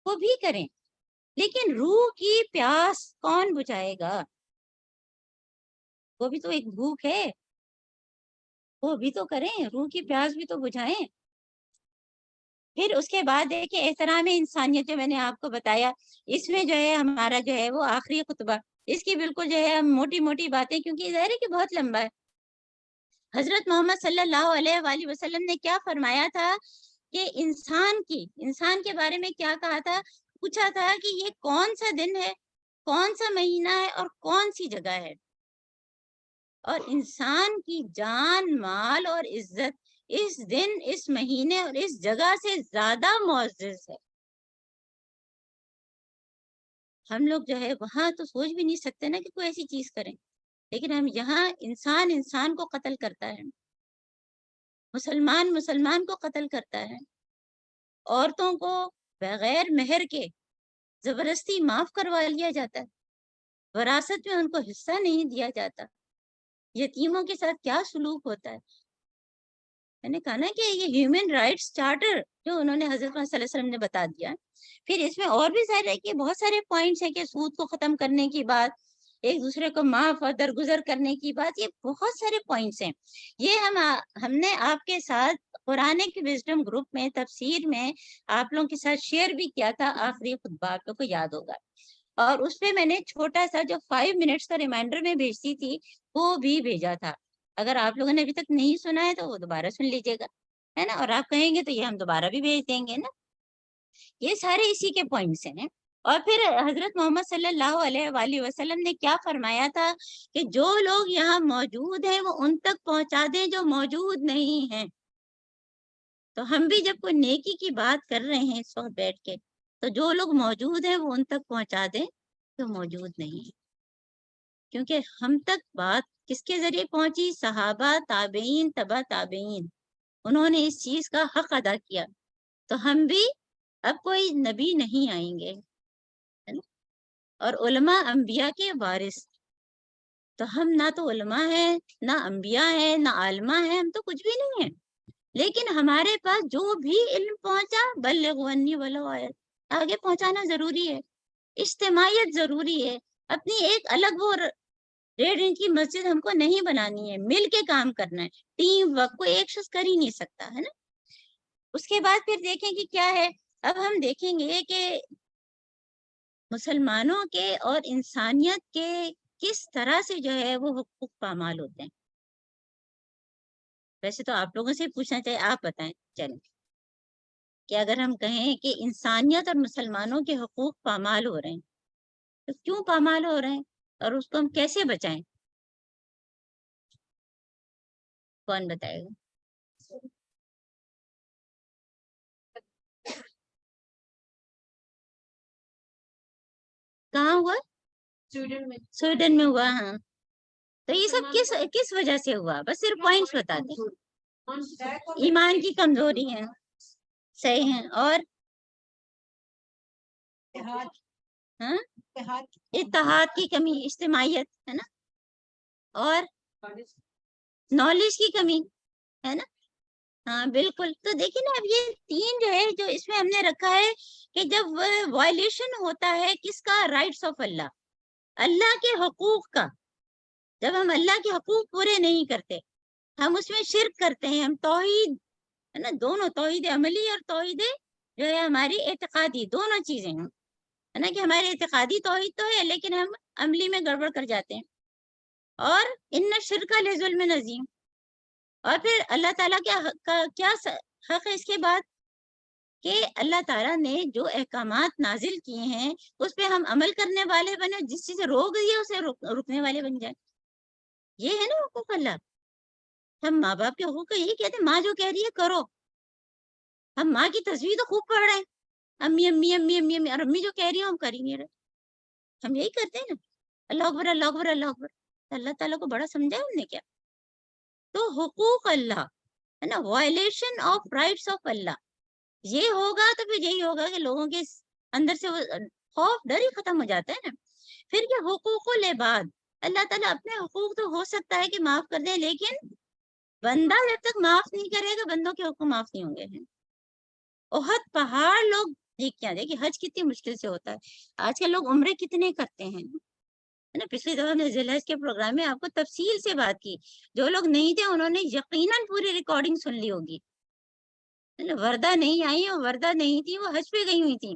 وہ بھی کریں. لیکن روح کی پیاس کون بجھائے گا؟ وہ بھی تو ایک بھوک ہے، وہ بھی تو کریں، روح کی پیاس بھی تو بجھائیں. پھر اس کے بعد دیکھیں احترام انسانیت جو میں نے آپ کو بتایا، اس میں جو ہے ہمارا جو ہے وہ آخری خطبہ، اس کی بالکل جو ہے ہم موٹی موٹی باتیں، کیونکہ ظاہر ہے کہ بہت لمبا ہے. حضرت محمد صلی اللہ علیہ وآلہ وسلم نے کیا فرمایا تھا کہ انسان کے بارے میں کیا کہا تھا؟ پوچھا تھا کہ یہ کون سا دن ہے، کون سا مہینہ ہے، اور کون سی جگہ ہے. اور انسان کی جان، مال اور عزت اس دن، اس مہینے اور اس جگہ سے زیادہ معزز ہے. ہم لوگ جو ہے وہاں تو سوچ بھی نہیں سکتے نا کہ کوئی ایسی چیز کریں، لیکن ہم یہاں انسان کو قتل کرتا ہے، مسلمان کو قتل کرتا ہے، عورتوں کو بغیر مہر کے زبردستی معاف کروا لیا جاتا ہے، وراثت میں ان کو حصہ نہیں دیا جاتا، یتیموں کے ساتھ کیا سلوک ہوتا ہے. میں نے کہا نا کہ یہ ہیومن رائٹس چارٹر جو انہوں نے حضرت صلی اللہ علیہ وسلم نے بتا دیا. پھر اس میں اور بھی ظاہر ہے کہ بہت سارے پوائنٹس ہیں کہ سود کو ختم کرنے کی بات، ایک دوسرے کو معاف اور درگزر کرنے کی بات، یہ بہت سارے پوائنٹس ہیں. یہ ہم نے آپ کے ساتھ قرآن کی وزڈم گروپ میں تفسیر میں آپ لوگوں کے ساتھ شیئر بھی کیا تھا، آخری خطبہ آپ لوگوں کو یاد ہوگا. اور اس پہ میں نے چھوٹا سا جو 5 منٹس کا ریمائنڈر میں بھیجتی تھی وہ بھی بھیجا تھا. اگر آپ لوگوں نے ابھی تک نہیں سنا ہے تو وہ دوبارہ سن لیجیے گا، ہے نا. اور آپ کہیں گے تو یہ ہم دوبارہ بھی بھیج دیں گے نا. یہ سارے اسی کے پوائنٹس ہیں. اور پھر حضرت محمد صلی اللہ علیہ وآلہ وسلم نے کیا فرمایا تھا کہ جو لوگ یہاں موجود ہیں وہ ان تک پہنچا دیں جو موجود نہیں ہیں. تو ہم بھی جب کوئی نیکی کی بات کر رہے ہیں اس وقت بیٹھ کے، تو جو لوگ موجود ہیں وہ ان تک پہنچا دیں جو موجود نہیں ہیں. کیونکہ ہم تک بات کس کے ذریعے پہنچی؟ صحابہ، تابعین، تبع تابعین، انہوں نے اس چیز کا حق ادا کیا. تو ہم بھی، اب کوئی نبی نہیں آئیں گے، اور علماء انبیاء کے وارث، تو ہم نہ تو علماء ہیں، نہ انبیاء ہیں، نہ عالمہ ہیں، ہم تو کچھ بھی نہیں ہیں، لیکن ہمارے پاس جو بھی علم پہنچا بلغوا عنی ولو آیت، آگے پہنچانا ضروری ہے، اجتماعیت ضروری ہے، اپنی ایک الگ وہ 1.5 انچ کی مسجد ہم کو نہیں بنانی ہے، مل کے کام کرنا ہے، ٹیم ورک کو ایک شخص کر ہی نہیں سکتا ہے نا۔ اس کے بعد پھر دیکھیں کہ کیا ہے، اب ہم دیکھیں گے کہ مسلمانوں کے اور انسانیت کے کس طرح سے جو ہے وہ حقوق پامال ہوتے ہیں۔ ویسے تو آپ لوگوں سے پوچھنا چاہیے، آپ بتائیں چلیں کہ اگر ہم کہیں کہ انسانیت اور مسلمانوں کے حقوق پامال ہو رہے ہیں تو کیوں پامال ہو رہے ہیں اور اس کو ہم کیسے بچائیں؟ کون بتائے گا؟ کہاں ہوا؟ سویڈن میں ہوا، ہاں۔ تو یہ سب کس وجہ سے ہوا؟ بس صرف پوائنٹس بتا دیں۔ ایمان کی کمزوری ہے، صحیح ہے، اور ہاں اتحاد کی کمی، اجتماعیت ہے نا، اور نالج کی کمی ہے نا، ہاں بالکل۔ تو دیکھیں نا، اب یہ 3 جو ہے جو اس میں ہم نے رکھا ہے کہ جب وائلیشن ہوتا ہے کس کا؟ رائٹس آف اللہ، اللہ کے حقوق کا، جب ہم اللہ کے حقوق پورے نہیں کرتے، ہم اس میں شرک کرتے ہیں، ہم توحید ہے نا، دونوں توحید عملی اور توحید جو ہے ہماری اعتقادی، دونوں چیزیں ہیں ہے نا، کہ ہمارے اعتقادی توحید تو ہے لیکن ہم عملی میں گڑبڑ کر جاتے ہیں، اور ان شرک لظلم عظیم، اور پھر اللہ تعالیٰ کا کیا حق ہے اس کے بعد کہ اللہ تعالیٰ نے جو احکامات نازل کیے ہیں اس پہ ہم عمل کرنے والے بنے، جس چیز سے روک دیے اسے رکنے والے بن جائیں، یہ ہے نا حقوق اللہ۔ ہم ماں باپ کے حقوق کا یہی کہتے ہیں، ماں جو کہہ رہی ہے کرو، ہم ماں کی تصویر تو خوب پڑھ رہے ہیں، امی امی امی امی امی، اور امی جو کہہ رہی ہے ہم کر ہی نہیں رہے، ہم یہی کرتے ہیں نا، اللہ اکبر اللہ اکبر اللہ اکبر، اللہ تعالیٰ کو بڑا سمجھا ہے ہم نے کیا؟ تو حقوق اللہ ہے نا، وائلیشن آف رائٹس آف اللہ، یہ ہوگا تو پھر یہی ہوگا کہ لوگوں کے اندر سے وہ خوف ڈر ہی ختم ہو جاتا ہے نا۔ پھر یہ حقوق العباد، اللہ تعالیٰ اپنے حقوق تو ہو سکتا ہے کہ معاف کر دیں، لیکن بندہ جب تک معاف نہیں کرے گا بندوں کے حقوق معاف نہیں ہوں گے۔ احد پہاڑ لوگ دیکھیں حج کتنی مشکل سے ہوتا ہے، آج کل لوگ عمرے کتنے کرتے ہیں نا، پچھلی دفعہ میں ذی الحج کے پروگرام میں آپ کو تفصیل سے بات کی، جو لوگ نہیں تھے انہوں نے یقیناً پوری ریکارڈنگ سن لی ہوگی، وردہ نہیں آئی، اور وردہ نہیں تھی، وہ حج پہ گئی ہوئی تھی،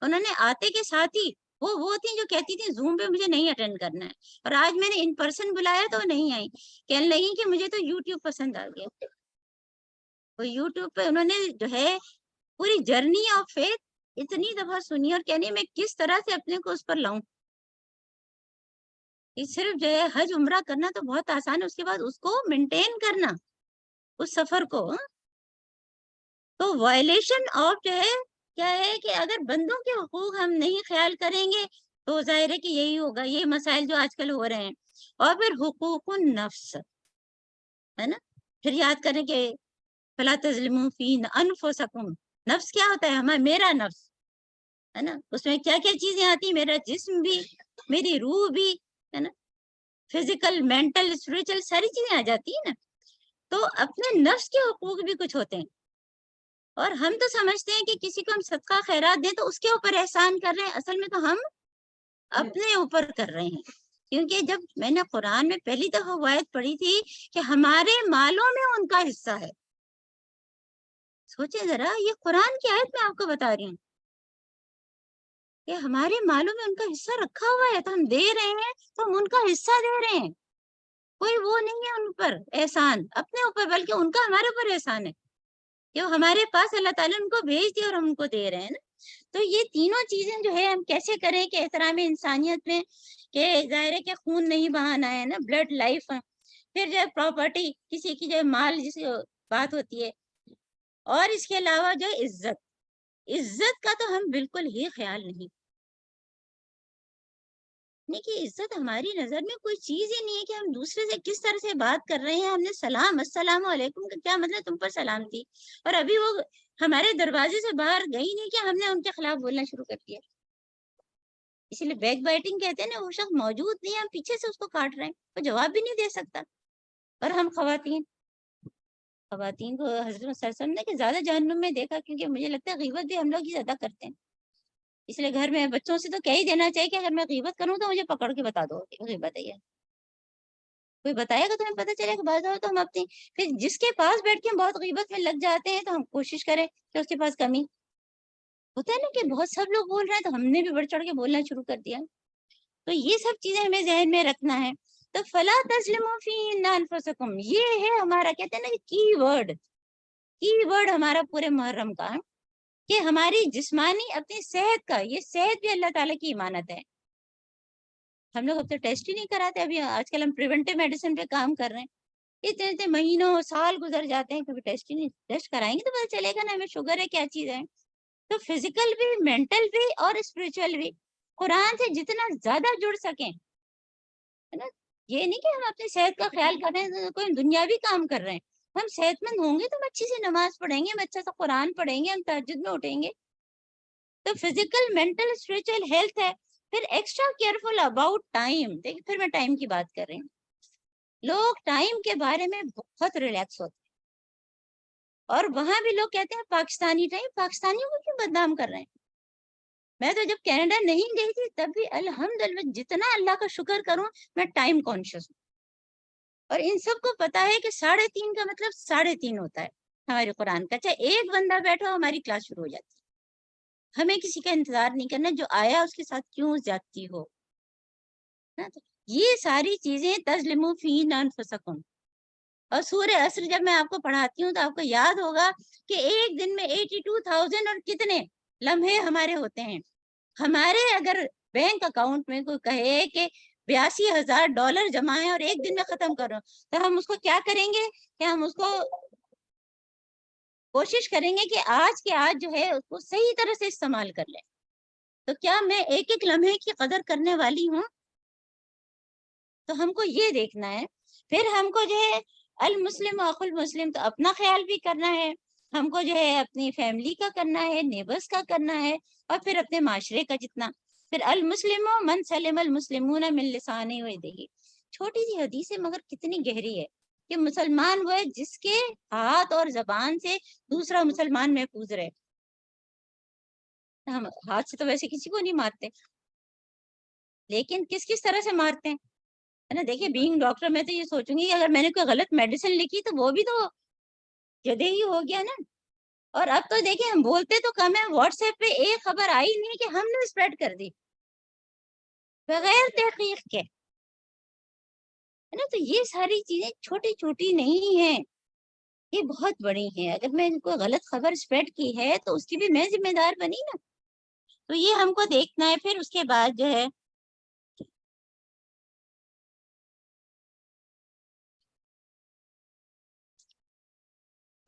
انہوں نے آتے کے ساتھ ہی وہ تھی جو کہتی تھی زوم پہ مجھے نہیں اٹینڈ کرنا ہے، اور آج میں نے ان پرسن بلایا تو نہیں آئی، کہنے لگی کہ مجھے تو یوٹیوب پسند آ گیا، وہ یوٹیوب پہ انہوں نے جو ہے پوری جرنی آف فیتھ اتنی دفعہ سنی، اور کہنی میں کس طرح سے اپنے کو اس پر لاؤں، یہ صرف جو ہے حج عمرہ کرنا تو بہت آسان ہے، اس کے بعد اس کو مینٹین کرنا اس سفر کو، تو وائلیشن آف جو ہے کیا ہے کہ اگر بندوں کے حقوق ہم نہیں خیال کریں گے تو ظاہر ہے کہ یہی ہوگا، یہ مسائل جو آج کل ہو رہے ہیں، اور پھر حقوق النفس ہے نا، پھر یاد کریں کہ فلا تظلموا فی انفسکم، نفس کیا ہوتا ہے؟ ہمارا میرا نفس ہے نا، اس میں کیا کیا چیزیں آتی ہیں، میرا جسم بھی، میری روح بھی ہے نا، فزیکل مینٹل اسپرچل ساری چیزیں آ جاتی ہیں نا، تو اپنے نفس کے حقوق بھی کچھ ہوتے ہیں، اور ہم تو سمجھتے ہیں کہ کسی کو ہم صدقہ خیرات دیں تو اس کے اوپر احسان کر رہے ہیں، اصل میں تو ہم اپنے اوپر کر رہے ہیں، کیونکہ جب میں نے قرآن میں پہلی دفعہ وہ آیت پڑھی تھی کہ ہمارے مالوں میں ان کا حصہ ہے، سوچے ذرا، یہ قرآن کی آیت میں آپ کو بتا رہی ہوں کہ ہمارے مالوں میں ان کا حصہ رکھا ہوا ہے، تو ہم دے رہے ہیں تو ہم ان کا حصہ دے رہے ہیں، کوئی وہ نہیں ہے ان پر احسان اپنے اوپر، بلکہ ان کا ہمارے اوپر احسان ہے کہ وہ ہمارے پاس اللہ تعالیٰ ان کو بھیج دیا اور ہم ان کو دے رہے ہیں نا۔ تو یہ تینوں چیزیں جو ہے ہم کیسے کریں کہ احترام انسانیت میں، کہ ظاہر ہے کہ خون نہیں بہانا ہے نا، بلڈ لائف، پھر جو ہے پراپرٹی کسی کی جو ہے مال جس کی بات ہوتی ہے، اور اس کے علاوہ جو ہے عزت کا تو ہم بالکل ہی خیال نہیں کہ عزت ہماری نظر میں کوئی چیز ہی نہیں ہے، کہ ہم دوسرے سے کس طرح سے بات کر رہے ہیں، ہم نے سلام السلام علیکم کا کیا مطلب، تم پر سلام تھی، اور ابھی وہ ہمارے دروازے سے باہر گئی نہیں کہ ہم نے ان کے خلاف بولنا شروع کر دیا، اسی لیے بیک بائٹنگ کہتے ہیں نا، وہ شخص موجود نہیں ہے، ہم پیچھے سے اس کو کاٹ رہے ہیں، وہ جواب بھی نہیں دے سکتا. اور ہم خواتین کو حضرت صلی اللہ علیہ وسلم نے کہ زیادہ جہنم میں دیکھا، کیونکہ مجھے لگتا ہے غیبت بھی ہم لوگ ہی زیادہ کرتے ہیں. اس لیے گھر میں بچوں سے تو کہہ ہی دینا چاہیے کہ اگر میں غیبت کروں تو مجھے پکڑ کے بتا دو کہ غیبت ہے یہ. کوئی بتائے گا تو ہمیں پتہ چلے گا. بعض تو ہم اپنی پھر جس کے پاس بیٹھ کے ہم بہت غیبت میں لگ جاتے ہیں تو ہم کوشش کریں کہ اس کے پاس کمی ہوتا ہے نا کہ بہت سب لوگ بول رہے ہیں تو ہم نے بھی بڑھ چڑھ کے بولنا شروع کر دیا. تو یہ سب چیزیں ہمیں ذہن میں رکھنا ہے. تو فلا تظلموا فیہن انفسکم، یہ ہے ہمارا کہتے ہیں نا کی ورڈ ہمارا پورے محرم کا کہ ہماری جسمانی اپنی صحت کا، یہ صحت بھی اللہ تعالیٰ کی امانت ہے. ہم لوگ اب تو ٹیسٹ ہی نہیں کراتے. ابھی آج کل ہم پریونٹیو میڈیسن پہ کام کر رہے ہیں، اتنے مہینوں سال گزر جاتے ہیں، کبھی ٹیسٹ ہی نہیں. ٹیسٹ کرائیں گے تو پتہ چلے گا نا ہمیں شوگر ہے کیا چیز ہے. تو فزیکل بھی، مینٹل بھی اور اسپرچل بھی قرآن سے جتنا زیادہ جڑ سکیں، ہے نا. یہ نہیں کہ ہم اپنی صحت کا خیال کر رہے ہیں، کوئی دنیاوی کام کر رہے ہیں. ہم صحت مند ہوں گے تو ہم اچھی سی نماز پڑھیں گے، ہم اچھا سا قرآن پڑھیں گے، ہم تہجد میں اٹھیں گے. تو فزیکل، مینٹل، اسپرچل ہیلتھ ہے. پھر ایکسٹرا کیئرفل اباؤٹ ٹائم. دیکھیں پھر میں ٹائم کی بات کر رہی ہوں. لوگ ٹائم کے بارے میں بہت ریلیکس ہوتے ہیں، اور وہاں بھی لوگ کہتے ہیں پاکستانی ٹائم. پاکستانیوں کو کیوں بدنام کر رہے ہیں؟ میں تو جب کینیڈا نہیں گئی تھی تب بھی الحمدللہ جتنا اللہ کا شکر کروں میں ٹائم کانشیس ہوں. اور ان سب کو پتا ہے کہ 3:30 کا مطلب 3:30 ہوتا ہے ہمارے قرآن کا. چاہے ایک بندہ بیٹھا ہو ہماری کلاس شروع ہو جاتی ہے. ہمیں کسی کا انتظار نہیں کرنا، جو آیا اس کے ساتھ کیوں زیادتی ہو. یہ ساری چیزیں تظلموا فیہن انفسکم. اور سورہ عصر جب میں آپ کو پڑھاتی ہوں تو آپ کو یاد ہوگا کہ ایک دن میں 82,000 اور کتنے لمحے ہمارے ہوتے ہیں. ہمارے اگر بینک اکاؤنٹ میں کوئی کہے کہ $82,000 جمع ہے اور ایک دن میں ختم کرو، تو ہم اس کو کیا کریں گے کہ ہم اس کو کوشش کریں گے کہ آج کے آج جو ہے اس کو صحیح طرح سے استعمال کر لیں. تو کیا میں ایک ایک لمحے کی قدر کرنے والی ہوں؟ تو ہم کو یہ دیکھنا ہے. پھر ہم کو جو ہے المسلم اخو المسلم، تو اپنا خیال بھی کرنا ہے، ہم کو جو ہے اپنی فیملی کا کرنا ہے، نیبرس کا کرنا ہے، اور پھر اپنے معاشرے کا جتنا. پھر المسلم من سلم المسلمون من لسانہ و یدہ. چھوٹی سی حدیث ہے مگر کتنی گہری ہے کہ مسلمان وہ ہے جس کے ہاتھ اور زبان سے دوسرا مسلمان محفوظ رہے. ہم ہاتھ سے تو ویسے کسی کو نہیں مارتے، لیکن کس کس طرح سے مارتے ہیں، ہے نا. دیکھیے بینگ ڈاکٹر میں تو یہ سوچوں گی کہ اگر میں نے کوئی غلط میڈیسن لکھی تو وہ بھی تو جدے ہی ہو گیا نا. اور اب تو دیکھیں ہم بولتے تو کم ہے، واٹس ایپ پہ ایک خبر آئی نہیں کہ ہم نے اسپریڈ کر دی بغیر تحقیق کے، ہے نا. تو یہ ساری چیزیں چھوٹی چھوٹی نہیں ہیں، یہ بہت بڑی ہیں. اگر میں ان کو غلط خبر اسپریڈ کی ہے تو اس کی بھی میں ذمہ دار بنی نا. تو یہ ہم کو دیکھنا ہے. پھر اس کے بعد جو ہے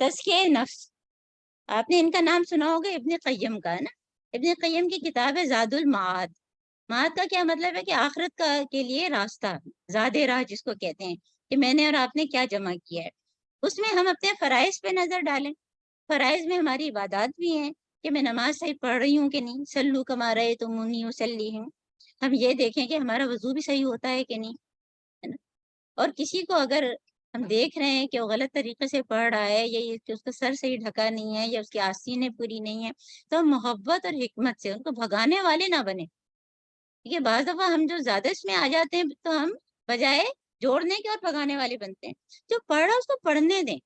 تزکیہ نفس. آپ نے ان کا نام سنا ہوگا، ابن قیم کا، ہے نا. ابن قیم کی کتاب ہے زاد المعاد. معاد کا کیا مطلب ہے کہ آخرت کا کے لیے راستہ، زاد راہ جس کو کہتے ہیں، کہ میں نے اور آپ نے کیا جمع کیا ہے. اس میں ہم اپنے فرائض پہ نظر ڈالیں. فرائض میں ہماری عبادات بھی ہیں کہ میں نماز صحیح پڑھ رہی ہوں کہ نہیں. سلو کما رأیتمونی اصلی ہوں. ہم یہ دیکھیں کہ ہمارا وضو بھی صحیح ہوتا ہے کہ نہیں، ہے نا. اور کسی کو اگر ہم دیکھ رہے ہیں کہ وہ غلط طریقے سے پڑھ رہا ہے، یا یہ کہ اس کا سر صحیح ڈھکا نہیں ہے، یا اس کی آستینیں پوری نہیں ہے، تو ہم محبت اور حکمت سے ان کو بھگانے والے نہ بنے. کیونکہ بعض دفعہ ہم جو زیادہ اس میں آ جاتے ہیں تو ہم بجائے جوڑنے کے اور بھگانے والے بنتے ہیں. جو پڑھ رہا ہے اس کو پڑھنے دیں،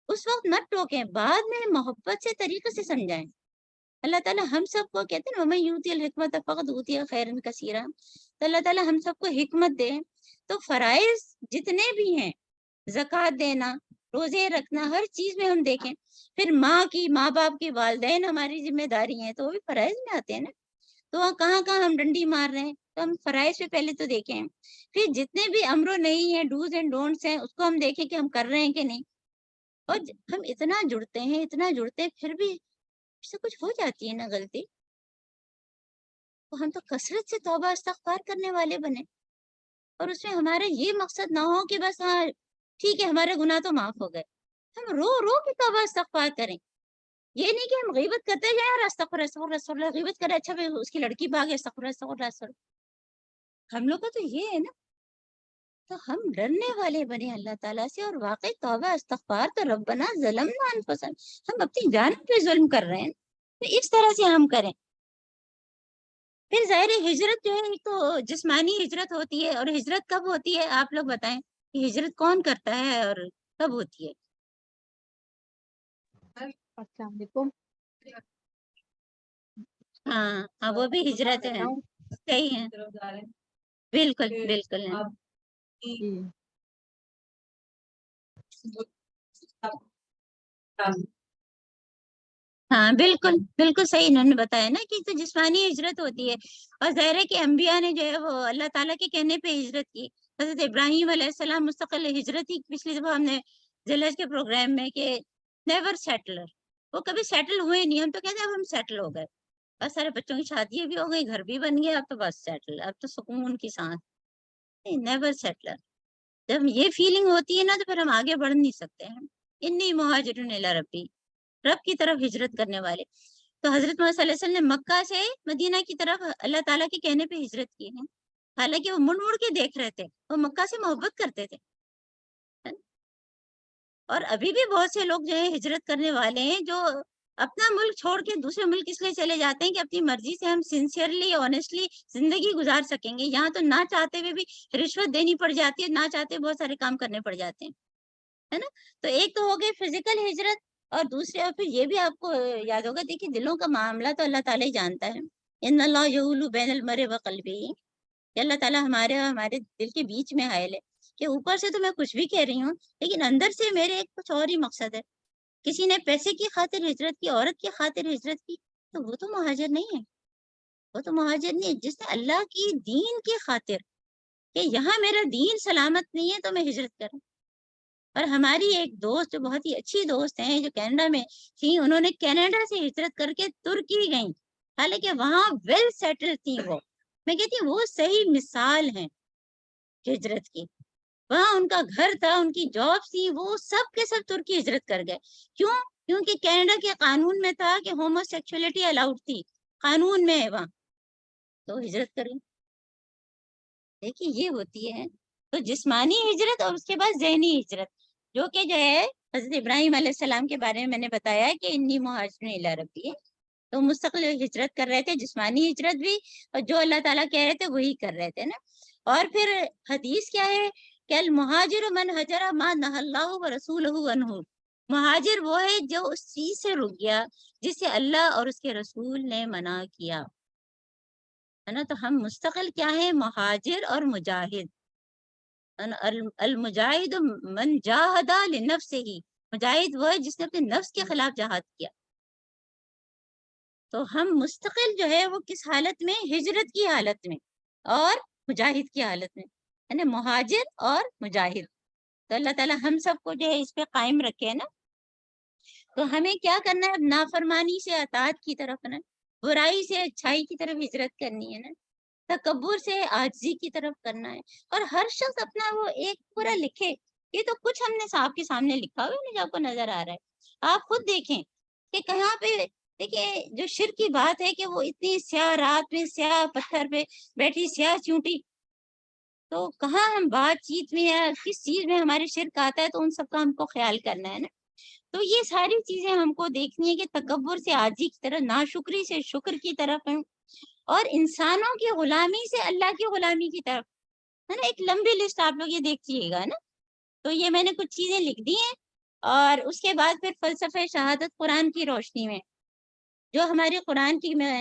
اس وقت مت ٹوکیں، بعد میں محبت سے طریقے سے سمجھائیں. اللہ تعالیٰ ہم سب کو کہتے ہیں وَمَن یُؤْتِ الْحِکْمَةَ فَقَدْ أُوتِیَ خَیْرًا کَثِیرًا. تو اللہ تعالیٰ ہم سب کو حکمت دے. تو فرائض جتنے بھی ہیں، زکوٰۃ دینا، روزے رکھنا، ہر چیز میں ہم دیکھیں. پھر ماں باپ کی، والدین ہماری ذمہ داری ہیں، تو وہ بھی فرائض میں آتے ہیں نا. تو وہاں کہاں کہاں ہم ڈنڈی مار رہے ہیں، تو ہم فرائض پہ پہلے تو دیکھیں. پھر جتنے بھی امر و نہیں ہیں، ڈوز اینڈ ڈونٹس ہیں، اس کو ہم دیکھیں کہ ہم کر رہے ہیں کہ نہیں. اور ہم اتنا جڑتے ہیں پھر بھی اس سے کچھ ہو جاتی ہے نا غلطی، تو ہم تو کثرت سے توبہ استغفار کرنے والے بنے. اور اس میں ہمارا یہ مقصد نہ ہو کہ بس ہاں ٹھیک ہے ہمارے گناہ تو معاف ہو گئے. ہم رو رو کے توبہ استغفار کریں. یہ نہیں کہ ہم غیبت کرتے جائیں اور استغفر استغفر استغفر غیبت کرے، اچھا پھر اس کی لڑکی بھاگے استغفر استغفر استغفر۔ ہم لوگ کا تو یہ ہے نا، تو ہم ڈرنے والے بنے اللہ تعالیٰ سے، اور واقعی توبہ استغفار تو ربنا ظلمنا انفسنا، ہم اپنی جان پہ ظلم کر رہے ہیں، تو اس طرح سے ہم کریں۔ پھر ظاہر ہجرت جو ہے ایک تو جسمانی ہجرت ہوتی ہے، اور ہجرت کب ہوتی ہے آپ لوگ بتائیں کہ ہجرت کون کرتا ہے اور کب ہوتی ہے؟ السلام علیکم۔ ہاں ہاں وہ بھی ہجرت ہے، صحیح ہے، بالکل بالکل ہے۔ ہاں بالکل بالکل صحیح انہوں نے بتایا نا کہ تو جسمانی ہجرت ہوتی ہے، اور ظاہر ہے کہ انبیاء نے جو ہے وہ اللہ تعالیٰ کے کہنے پہ ہجرت کی۔ حضرت ابراہیم علیہ السلام مستقل ہجرت ہی، پچھلی دفعہ ہم نے ذیلحج کے پروگرام میں کہ نیور سیٹلر، وہ کبھی سیٹل ہوئے نہیں، ہم تو کہتے ہیں اب ہم سیٹل ہو گئے، بس سارے بچوں کی شادی بھی ہو گئی، گھر بھی بن گیا، اب تو بس سیٹل، اب تو سکون کی سانس۔ نیور سیٹلر، جب یہ فیلنگ ہوتی ہے نا تو پھر ہم آگے بڑھ نہیں سکتے ہیں۔ انی مہاجرون الی ربی، رب کی طرف ہجرت کرنے والے۔ تو حضرت محمد صلی اللہ علیہ وسلم نے مکہ سے مدینہ کی طرف اللہ تعالیٰ کے کہنے پہ ہجرت کی ہے، حالانکہ وہ مڑ مڑ کے دیکھ رہے تھے، وہ مکہ سے محبت کرتے تھے۔ اور ابھی بھی بہت سے لوگ جو ہے ہجرت کرنے والے ہیں، جو اپنا ملک چھوڑ کے دوسرے ملک اس لیے چلے جاتے ہیں کہ اپنی مرضی سے ہم سنسیئرلی آنیسٹلی زندگی گزار سکیں گے۔ یہاں تو نہ چاہتے ہوئے بھی رشوت دینی پڑ جاتی ہے، نہ چاہتے بہت سارے کام کرنے پڑ جاتے ہیں، ہے نا۔ تو ایک تو ہو گئی فزیکل ہجرت، اور دوسرے، اور پھر یہ بھی آپ کو یاد ہوگا، دیکھیے دلوں کا معاملہ تو اللہ تعالیٰ ہی جانتا ہے۔ ان اللہ یحول بین المرء وقلبہ، کہ اللہ تعالیٰ ہمارے اور ہمارے دل کے بیچ میں حائل ہے، کہ اوپر سے تو میں کچھ بھی کہہ رہی ہوں لیکن اندر سے میرے ایک کچھ اور ہی مقصد ہے۔ کسی نے پیسے کی خاطر ہجرت کی، عورت کی خاطر ہجرت کی، تو وہ تو مہاجر نہیں ہے، وہ تو مہاجر نہیں ہے۔ جس نے اللہ کی دین کی خاطر کہ یہاں میرا دین سلامت نہیں ہے تو میں ہجرت کروں۔ اور ہماری ایک دوست جو بہت ہی اچھی دوست ہیں، جو کینیڈا میں تھی، انہوں نے کینیڈا سے ہجرت کر کے ترکی گئیں، حالانکہ وہاں ویل سیٹل تھی وہ، میں کہتی ہوں وہ صحیح مثال ہیں ہجرت کی۔ وہاں ان کا گھر تھا، ان کی جاب تھی، وہ سب کے سب ترکی ہجرت کر گئے۔ کیوں؟ کیونکہ کینیڈا کے قانون میں تھا کہ ہومو سیکچولیٹی الاؤڈ تھی، قانون میں ہے وہاں، تو ہجرت کریں۔ دیکھیے یہ ہوتی ہے تو جسمانی ہجرت، اور اس کے بعد ذہنی ہجرت، جو کہ جو ہے حضرت ابراہیم علیہ السلام کے بارے میں میں نے بتایا کہ انی مہاجرون الی ربی، تو مستقل ہجرت کر رہے تھے، جسمانی ہجرت بھی، اور جو اللہ تعالیٰ کہہ رہے تھے وہی کر رہے تھے نا۔ اور پھر حدیث کیا ہے کہ المہاجر من حجر ما نہى اللہ ورسولہ عنہ، مہاجر وہ ہے جو اس چیز سے رک گیا جسے اللہ اور اس کے رسول نے منع کیا، ہے نا۔ تو ہم مستقل کیا ہیں؟ مہاجر اور مجاہد۔ المجاہد من جاہد لنفسہ، مجاہد وہ ہے جس نے اپنے نفس کے خلاف جہاد کیا۔ تو ہم مستقل جو ہے وہ کس حالت میں؟ ہجرت کی حالت میں اور مجاہد کی حالت میں، یعنی مہاجر اور مجاہد۔ تو اللہ تعالیٰ ہم سب کو جو ہے اس پہ قائم رکھے نا۔ تو ہمیں کیا کرنا ہے؟ نافرمانی سے اطاعت کی طرف نا، برائی سے اچھائی کی طرف ہجرت کرنی ہے نا، تکبر سے عاجزی کی طرف کرنا ہے۔ اور ہر شخص اپنا وہ ایک پورا لکھے، یہ تو کچھ ہم نے آپ کے سامنے لکھا ہوا ہے جو آپ کو نظر آ رہا ہے، آپ خود دیکھیں کہ کہاں پہ، دیکھیں جو شرک کی بات ہے کہ وہ اتنی سیاہ رات میں سیاہ پتھر پہ بیٹھی سیاہ چونٹی، تو کہاں ہم بات چیت میں یا کس چیز میں ہمارے شرک آتا ہے، تو ان سب کا ہم کو خیال کرنا ہے نا۔ تو یہ ساری چیزیں ہم کو دیکھنی ہے کہ تکبر سے عاجزی کی طرف، ناشکری سے شکر کی طرف ہیں، اور انسانوں کی غلامی سے اللہ کی غلامی کی طرف، ہے نا۔ ایک لمبی لسٹ آپ لوگ یہ دیکھیے گا نا۔ تو یہ میں نے کچھ چیزیں لکھ دی ہیں، اور اس کے بعد پھر فلسفہ شہادت قرآن کی روشنی میں، جو ہمارے قرآن کی، میں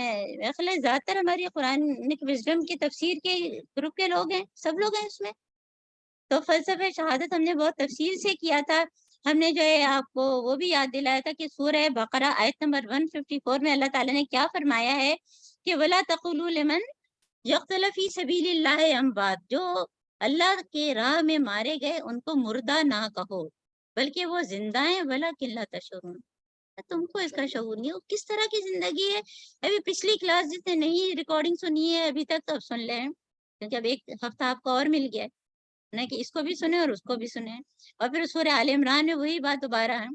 زیادہ تر ہماری قرآن وزڈم کی تفسیر کے گروپ کے لوگ ہیں، سب لوگ ہیں اس میں۔ تو فلسفہ شہادت ہم نے بہت تفصیل سے کیا تھا، ہم نے جو ہے آپ کو وہ بھی یاد دلایا تھا کہ سورہ بقرہ آیت نمبر 154 میں اللہ تعالیٰ نے کیا فرمایا ہے کہ وَلَا تَقُولُوا لِمَنْ يَقْتُلُ فِي سَبِيلِ اللَّهِ أَمْوَاتٌ، جو اللہ کے راہ میں مارے گئے ان کو مردہ نہ کہو بلکہ وہ زندہ ہیں، وَلَكِنْ لَا تَشْعُرُونَ، تم کو اس کا شعور نہیں۔ وہ کس طرح کی زندگی ہے؟ ابھی پچھلی کلاس جس نے نہیں ریکارڈنگ سنی ہے ابھی تک، تو اب سن لیں، کیونکہ اب ایک ہفتہ آپ کو اور مل گیا ہے نا، کہ اس کو بھی سنیں اور اس کو بھی سنیں۔ اور پھر سورہ آل عمران میں وہی بات دوبارہ ہے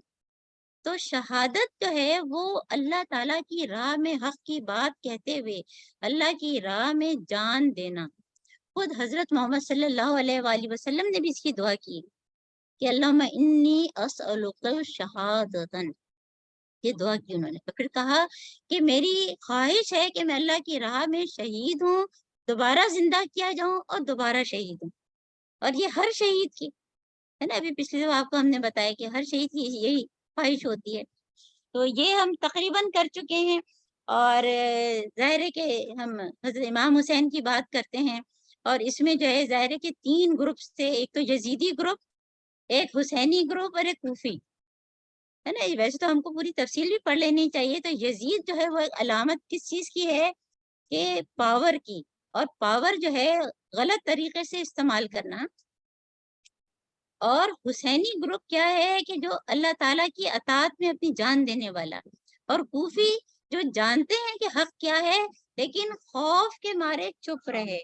تو شہادت جو ہے وہ اللہ تعالیٰ کی راہ میں حق کی بات کہتے ہوئے اللہ کی راہ میں جان دینا. خود حضرت محمد صلی اللہ علیہ وآلہ وسلم نے بھی اس کی دعا کی کہ اللہم انی اسألک شہادتن. یہ دعا کی انہوں نے. تو پھر کہا کہ میری خواہش ہے کہ میں اللہ کی راہ میں شہید ہوں, دوبارہ زندہ کیا جاؤں اور دوبارہ شہید ہوں. اور یہ ہر شہید کی ہے نا, ابھی پچھلے دفعہ آپ کو ہم نے بتایا کہ ہر شہید کی یہی خواہش ہوتی ہے. تو یہ ہم تقریباً کر چکے ہیں. اور ظاہر ہے کہ ہم حضرت امام حسین کی بات کرتے ہیں, اور اس میں جو ہے ظاہر ہے کہ 3 گروپس تھے, ایک تو یزیدی گروپ, ایک حسینی گروپ اور ایک کوفی ہے نا. ویسے تو ہم کو پوری تفصیل بھی پڑھ لینی چاہیے. تو یزید جو ہے وہ ایک علامت کس چیز کی ہے کہ پاور کی, اور پاور جو ہے غلط طریقے سے استعمال کرنا. اور حسینی گروپ کیا ہے کہ جو اللہ تعالیٰ کی اطاعت میں اپنی جان دینے والا. اور کوفی جو جانتے ہیں کہ حق کیا ہے لیکن خوف کے مارے چپ رہے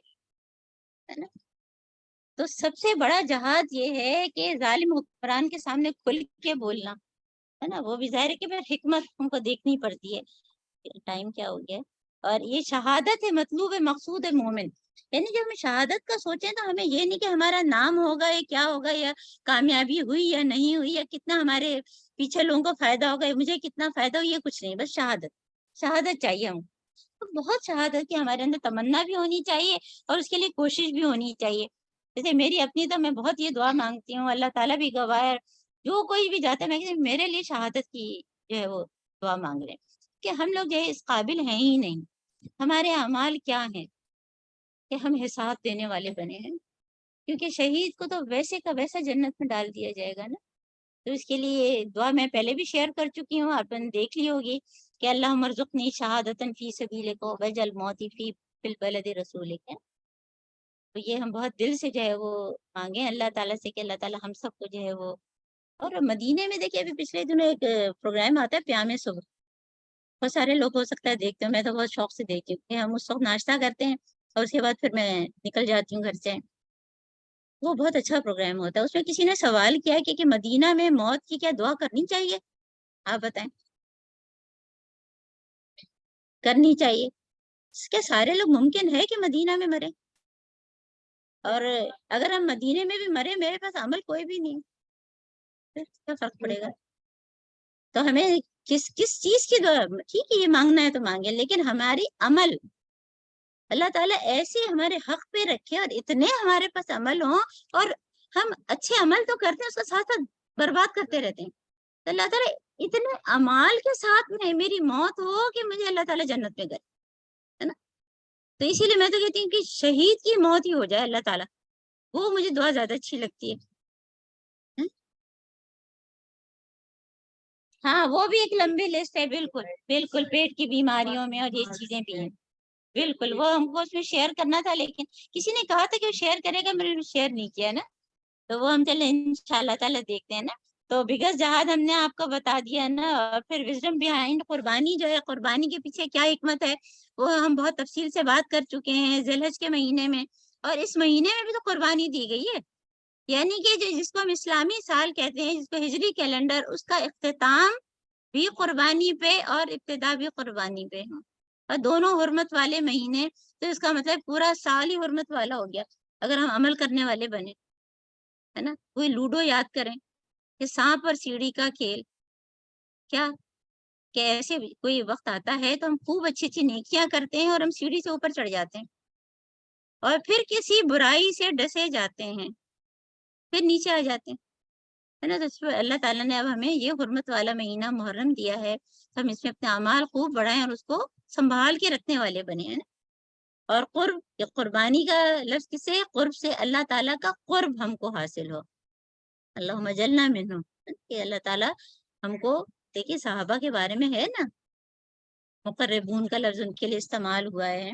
ہے نا. تو سب سے بڑا جہاد یہ ہے کہ ظالم حکمران کے سامنے کھل کے بولنا ہے نا. وہ بھی ظاہر ہے کہ پھر حکمت ہم کو دیکھنی پڑتی ہے. ٹائم کیا ہو گیا. اور یہ شہادت ہے مطلوب مقصود مومن. یعنی جب ہم شہادت کا سوچیں تو ہمیں یہ نہیں کہ ہمارا نام ہوگا یا کیا ہوگا, یا کامیابی ہوئی یا نہیں ہوئی, یا کتنا ہمارے پیچھے لوگوں کو فائدہ ہوگا, مجھے کتنا فائدہ ہو, یہ کچھ نہیں. بس شہادت چاہیے ہم کو. بہت شہادت کی ہمارے اندر تمنا بھی ہونی چاہیے اور اس کے لیے کوشش بھی ہونی چاہیے. جیسے میری اپنی تو میں بہت یہ دعا مانگتی ہوں, اللہ تعالیٰ بھی گواہ ہے, جو کوئی بھی جاتا ہے میں کہتی ہوں میرے لیے شہادت کی جو ہے وہ دعا مانگ رہے ہیں کہ ہم لوگ جو ہے اس قابل ہیں ہی نہیں. ہمارے اعمال کیا ہیں کہ ہم حساب دینے والے بنے ہیں, کیونکہ شہید کو تو ویسے کا ویسا جنت میں ڈال دیا جائے گا نا. تو اس کے لیے دعا میں پہلے بھی شیئر کر چکی ہوں, آپ نے دیکھ لی ہوگی کہ اللہم ارزقنی شہادتن فی سبیلک وجعل موتی فی البلد رسولک. تو یہ ہم بہت دل سے جو ہے وہ مانگیں اللہ تعالیٰ سے کہ اللہ تعالیٰ ہم سب کو جو ہے وہ. اور مدینے میں دیکھیے ابھی پچھلے دنوں ایک پروگرام آتا ہے پیام صبح, بہت سارے لوگ ہو سکتا ہے دیکھتے ہوں, میں تو بہت شوق سے دیکھتی ہوں کہ ہم اس وقت ناشتہ کرتے ہیں اور اس کے بعد پھر میں نکل جاتی ہوں گھر سے. وہ بہت اچھا پروگرام ہوتا ہے. اس میں کسی نے سوال کیا کہ مدینہ میں موت کی کیا دعا کرنی چاہیے, آپ بتائیں کرنی چاہیے؟ کیا سارے لوگ ممکن ہے کہ مدینہ میں مرے؟ اور اگر ہم مدینے میں بھی مرے, میرے پاس عمل کوئی بھی نہیں, پھر کیا فرق پڑے گا؟ تو ہمیں کس چیز کی دعا, ٹھیک ہے یہ مانگنا ہے تو مانگے, لیکن ہماری عمل اللہ تعالیٰ ایسے ہمارے حق پہ رکھے اور اتنے ہمارے پاس عمل ہوں, اور ہم اچھے عمل تو کرتے ہیں اس کے ساتھ ساتھ برباد کرتے رہتے ہیں. تو اللہ تعالیٰ اتنے اعمال کے ساتھ میں میری موت ہو کہ مجھے اللہ تعالیٰ جنت میں کرے ہے نا. تو اسی لیے میں تو کہتی ہوں کہ شہید کی موت ہی ہو جائے اللہ تعالیٰ, وہ مجھے دعا زیادہ اچھی لگتی ہے. ہاں وہ بھی ایک لمبی لسٹ ہے, بالکل بالکل, پیٹ کی بیماریوں میں اور یہ چیزیں بھی ہیں, بالکل. وہ ہم کو اس میں شیئر کرنا تھا لیکن کسی نے کہا تھا کہ وہ شیئر کرے گا, میں نے شیئر نہیں کیا نا. تو وہ ہم چلے انشاءاللہ تعالیٰ دیکھتے ہیں نا. تو بگس جہاد ہم نے آپ کو بتا دیا نا. اور پھر وزڈم بیہائنڈ قربانی جو ہے, قربانی کے پیچھے کیا حکمت ہے وہ ہم بہت تفصیل سے بات کر چکے ہیں ذی الحج کے مہینے میں. اور اس مہینے میں بھی تو قربانی دی گئی ہے, یعنی کہ جس کو ہم اسلامی سال کہتے ہیں, جس کو ہجری کیلنڈر, اس کا اختتام بھی قربانی پہ اور ابتدا بھی قربانی پہ, اور دونوں حرمت والے مہینے. تو اس کا مطلب پورا سال ہی حرمت والا ہو گیا اگر ہم عمل کرنے والے بنے ہے نا. کوئی لوڈو یاد کریں کہ سانپ اور سیڑھی کا کھیل, کیا کہ ایسے کوئی وقت آتا ہے تو ہم خوب اچھی اچھی نیکیاں کرتے ہیں اور ہم سیڑھی سے اوپر چڑھ جاتے ہیں, اور پھر کسی برائی سے ڈسے جاتے ہیں, پھر نیچے آ جاتے ہیں ہے نا. تو اللہ تعالیٰ نے اب ہمیں یہ حرمت والا مہینہ محرم دیا ہے, تو ہم اس میں اپنے اعمال خوب بڑھائیں اور اس کو سنبھال کے رکھنے والے بنے ہیں. اور قرب, یہ قربانی کا لفظ کسے, قرب سے, اللہ تعالیٰ کا قرب ہم کو حاصل ہو. اللہم اجلنا منہم, کہ اللہ تعالیٰ ہم کو, دیکھیے صحابہ کے بارے میں ہے نا, مقربون کا لفظ ان کے لیے استعمال ہوا ہے.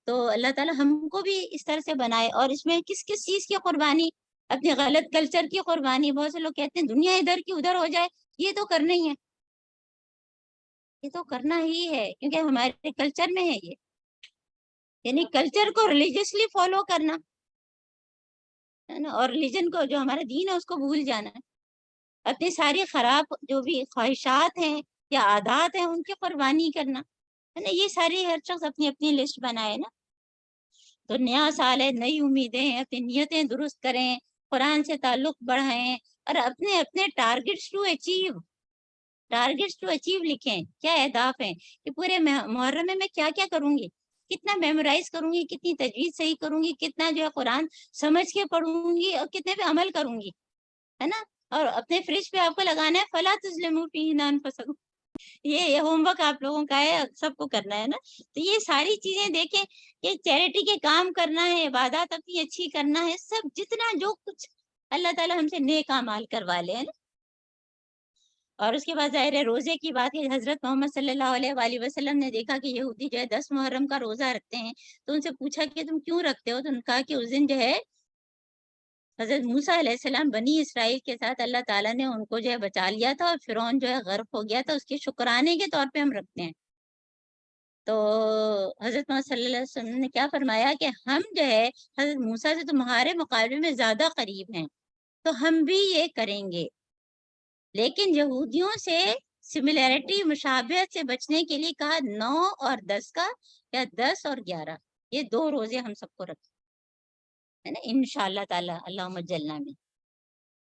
تو اللہ تعالیٰ ہم کو بھی اس طرح سے بنائے. اور اس میں کس چیز کی قربانی, اپنے غلط کلچر کی قربانی. بہت سے لوگ کہتے ہیں دنیا ادھر کی ادھر ہو جائے, یہ تو کرنا ہی ہے, یہ تو کرنا ہی ہے کیونکہ ہمارے کلچر میں ہے یہ, یعنی کلچر کو ریلیجیسلی فالو کرنا ہے نا, اور ریلیجن کو جو ہمارا دین ہے اس کو بھول جانا ہے. اپنی ساری خراب جو بھی خواہشات ہیں یا عادات ہیں ان کی قربانی کرنا ہے نا. یہ ساری ہر شخص اپنی اپنی لسٹ بنائے نا. تو نیا سال ہے, نئی امیدیں ہیں, اپنی نیتیں درست کریں, قرآن سے تعلق بڑھائیں اور اپنے اپنے ٹارگیٹس ٹو اچیو لکھیں. کیا اہداف ہیں کہ پورے محرم میں میں کیا کیا کروں گی, کتنا میمورائز کروں گی, کتنی تجوید صحیح کروں گی, کتنا جو ہے قرآن سمجھ کے پڑھوں گی اور کتنے پہ عمل کروں گی, ہے نا. اور اپنے فریج پہ آپ کو لگانا ہے فلا تظلموا فیہ انفسکم. یہ ہوم ورک آپ لوگوں کا ہے, سب کو کرنا ہے نا. تو یہ ساری چیزیں دیکھیں کہ چیریٹی کے کام کرنا ہے, عبادات اپنی اچھی کرنا ہے, سب جتنا جو کچھ اللہ تعالیٰ ہم سے نیک اعمال کروا لے, ہے نا. اور اس کے بعد ظاہر ہے روزے کی بات ہے. حضرت محمد صلی اللہ علیہ وآلہ وسلم نے دیکھا کہ یہودی جو ہے 10 محرم کا روزہ رکھتے ہیں, تو ان سے پوچھا کہ تم کیوں رکھتے ہو, تو ان کہا کہ اس دن جو ہے حضرت موسیٰ علیہ السلام بنی اسرائیل کے ساتھ اللہ تعالیٰ نے ان کو جو ہے بچا لیا تھا اور فرعون جو ہے غرق ہو گیا تھا, اس کے شکرانے کے طور پہ ہم رکھتے ہیں. تو حضرت محمد صلی اللہ علیہ وسلم نے کیا فرمایا کہ ہم جو ہے حضرت موسیٰ سے تمہارے مقابلے میں زیادہ قریب ہیں, تو ہم بھی یہ کریں گے. لیکن یہودیوں سے سملیرٹی مشابہت سے بچنے کے لیے کہا 9 اور 10 کا, یا 10 اور 11, یہ 2 روزے ہم سب کو رکھیں, ہے نا, انشاءاللہ تعالی. اللہم اجلنا میں.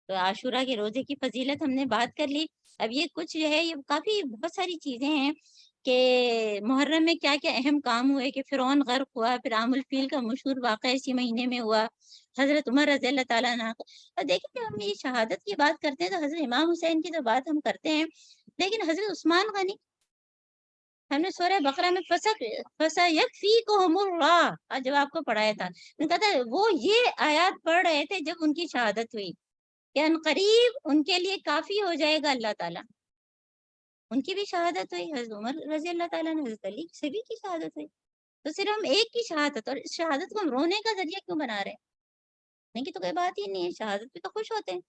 تو عاشورہ کے روزے کی فضیلت ہم نے بات کر لی. اب یہ کچھ جو ہے یہ کافی بہت ساری چیزیں ہیں کہ محرم میں کیا کیا اہم کام ہوئے, کہ فرعون غرق ہوا, پھر عام الفیل کا مشہور واقعہ اسی مہینے میں ہوا, حضرت عمر رضی اللہ تعالیٰ عنہ. اور دیکھیں کہ ہم یہ شہادت کی بات کرتے ہیں تو حضرت امام حسین کی تو بات ہم کرتے ہیں, لیکن حضرت عثمان غنی, ہم نے سورہ بقرہ میں فَسَيَكْفِيكُهُمُ اللَّهُ, آج جب آپ کو پڑھایا تھا, ان کا تھا وہ یہ آیات پڑھ رہے تھے جب ان کی شہادت ہوئی کہ ان قریب ان کے لیے کافی ہو جائے گا اللہ تعالیٰ. ان کی بھی شہادت ہوئی, حضرت عمر رضی اللہ تعالیٰ نے, حضرت علی سبھی کی شہادت ہوئی. تو صرف ہم ایک کی شہادت, اور اس شہادت کو ہم رونے کا ذریعہ کیوں بنا رہے ہیں؟ نہیں کہ تو کوئی بات ہی نہیں ہے, شہادت پہ تو خوش ہوتے ہیں,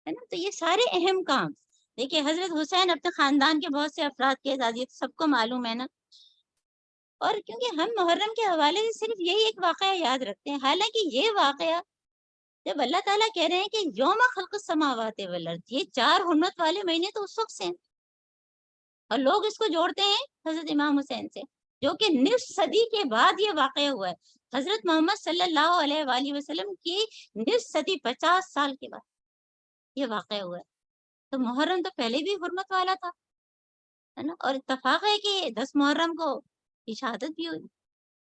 ہے نا. تو یہ سارے اہم کام دیکھیے, حضرت حسین اپنے خاندان کے بہت سے افراد کی اعزازیت سب کو معلوم ہے نا. اور کیونکہ ہم محرم کے حوالے سے صرف یہی ایک واقعہ یاد رکھتے ہیں, حالانکہ یہ واقعہ جب اللہ تعالیٰ کہہ رہے ہیں کہ یوم خلق السماوات والارض, یہ 4 حرمت والے مہینے تو اس وقت سے ہیں, اور لوگ اس کو جوڑتے ہیں حضرت امام حسین سے, جو کہ نصف صدی کے بعد یہ واقعہ ہوا ہے. حضرت محمد صلی اللہ علیہ وآلہ وسلم کی نصف صدی 50 سال کے بعد یہ واقعہ ہوا ہے. تو محرم تو پہلے بھی حرمت والا تھا, ہے نا. اور اتفاق ہے کہ 10 محرم کو شہادت بھی ہوئی.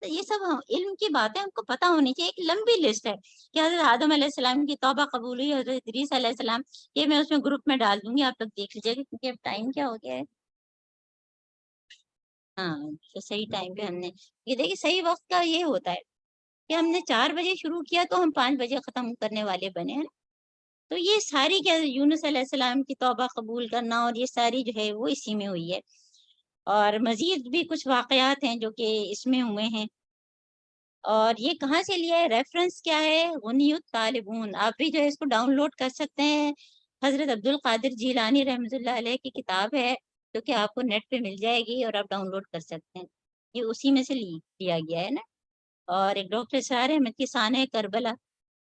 تو یہ سب علم کی باتیں ہم کو پتہ ہونی چاہیے. ایک لمبی لسٹ ہے کہ حضرت آدم علیہ السلام کی توبہ قبول ہوئی, حضرت ادریس علیہ السلام, یہ میں اس میں گروپ میں ڈال دوں گی, آپ لوگ دیکھ لیجیے گا, کیونکہ اب ٹائم کیا ہو گیا ہے. ہاں, تو صحیح ٹائم پہ ہم نے یہ دیکھیے, صحیح وقت کا یہ ہوتا ہے کہ ہم نے 4 بجے شروع کیا تو ہم 5 بجے ختم کرنے والے بنے ہیں. تو یہ ساری کیا یونس علیہ السلام کی توبہ قبول کرنا اور یہ ساری جو ہے وہ اسی میں ہوئی ہے. اور مزید بھی کچھ واقعات ہیں جو کہ اس میں ہوئے ہیں. اور یہ کہاں سے لیا ہے, ریفرنس کیا ہے, غنی الطالبون. آپ بھی جو ہے اس کو ڈاؤن لوڈ کر سکتے ہیں, حضرت عبد القادر جیلانی رحمۃ اللہ علیہ کی کتاب ہے جو کہ آپ کو نیٹ پہ مل جائے گی اور آپ ڈاؤن لوڈ کر سکتے ہیں. یہ اسی میں سے لیا گیا ہے نا. اور ایک ڈاکٹر اسرار احمد کی سانح کربلا,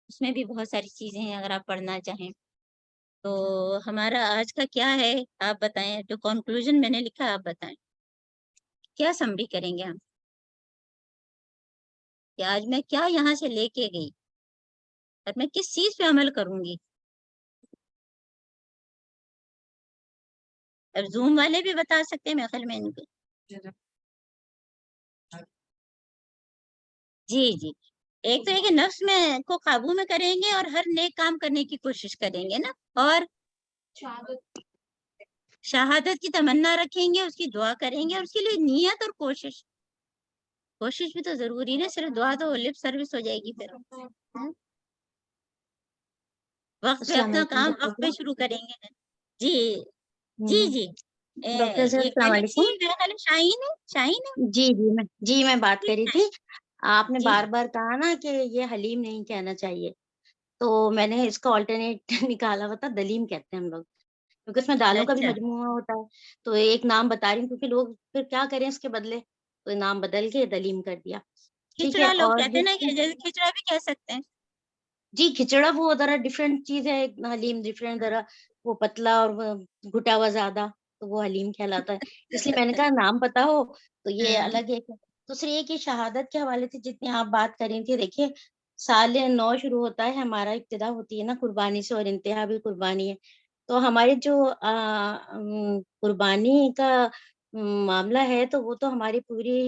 اس میں بھی بہت ساری چیزیں ہیں اگر آپ پڑھنا چاہیں. تو ہمارا آج کا کیا ہے آپ بتائیں, جو کنکلوژن میں نے لکھا آپ بتائیں, کیا سمری کریں گے ہم, کہ آج میں کیا یہاں سے لے کے گئی اور میں کس چیز پہ عمل کروں گی. اب زوم والے بھی بتا سکتے ہیں, میرے خیال میں ان کو. جی جی, ایک تو ہے کہ نفس میں کو قابو میں کریں گے اور ہر نیک کام کرنے کی کوشش کریں گے نا, اور شہادت کی تمنا رکھیں گے, اس کی دعا کریں گے, اور اس کے لیے نیت اور کوشش بھی تو ضروری ہے, صرف دعا تو لپ سروس ہو جائے گی. پھر وقت پہ اپنا کام وقت پہ شروع کریں گے. جی جی جی, ڈاکٹر صاحب یہ السلام پہلے علیکم. میرا خیال شاہین ہے, شاہین ہے. جی میں بات کر رہی تھی. آپ نے جی بار بار کہا نا کہ یہ حلیم نہیں کہنا چاہیے, تو میں نے اس کا آلٹرنیٹ نکالا ہوا تھا, دلیم کہتے ہیں ہم لوگ, کیونکہ اس میں دالوں کا بھی اچھا, مجموعہ ہوتا ہے. تو ایک نام بتا رہی ہوں کیونکہ لوگ پھر کیا کریں اس کے بدلے, تو نام بدل کے دلیم کر دیا. ٹھیک ہے. کھچڑا لوگ اور کہتے ہیں نا, کہ جیسے کھچڑا بھی کہہ سکتے ہیں. جی کھچڑا وہ ذرا ڈفرینٹ چیز ہے، حلیم ڈفرینٹ، ذرا وہ پتلا اور وہ گھٹا ہوا زیادہ، تو وہ حلیم کہلاتا ہے، اس لیے میں نے کہا نام پتا ہو تو یہ ہاں، الگ ایک ہے۔ دوسری یہ کہ شہادت کے حوالے سے جتنی آپ بات کر رہی تھی، دیکھیے سال نو شروع ہوتا ہے ہمارا، ابتدا ہوتی ہے نا قربانی سے، اور انتہا بھی قربانی ہے، تو ہماری جو قربانی کا معاملہ ہے تو وہ تو ہماری پوری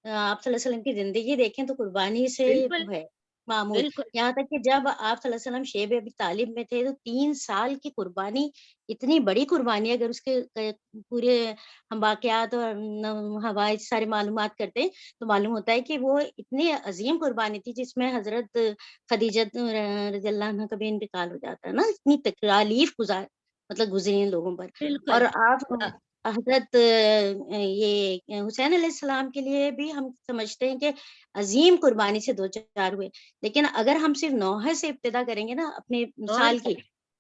آپ صلی اللہ علیہ وسلم کی زندگی دیکھیں تو قربانی سے بالکل ہے معمول، بالکل یہاں تک کہ جب آپ صلی اللہ علیہ وسلم شیب ابی طالب میں تھے تو 3 سال کی قربانی، اتنی بڑی قربانی، اگر اس کے پورے ہم واقعات اور حوادث ساری معلومات کرتے ہیں تو معلوم ہوتا ہے کہ وہ اتنی عظیم قربانی تھی جس میں حضرت خدیجہ رضی اللہ عنہا کا بھی انتقال ہو جاتا ہے نا، اتنی تکالیف مطلب گزری ان لوگوں پر، اور بالکل آپ حضرت یہ حسین علیہ السلام کے لیے بھی ہم سمجھتے ہیں کہ عظیم قربانی سے دو چار ہوئے، لیکن اگر ہم صرف نوحہ سے ابتدا کریں گے نا اپنے اور سال کی،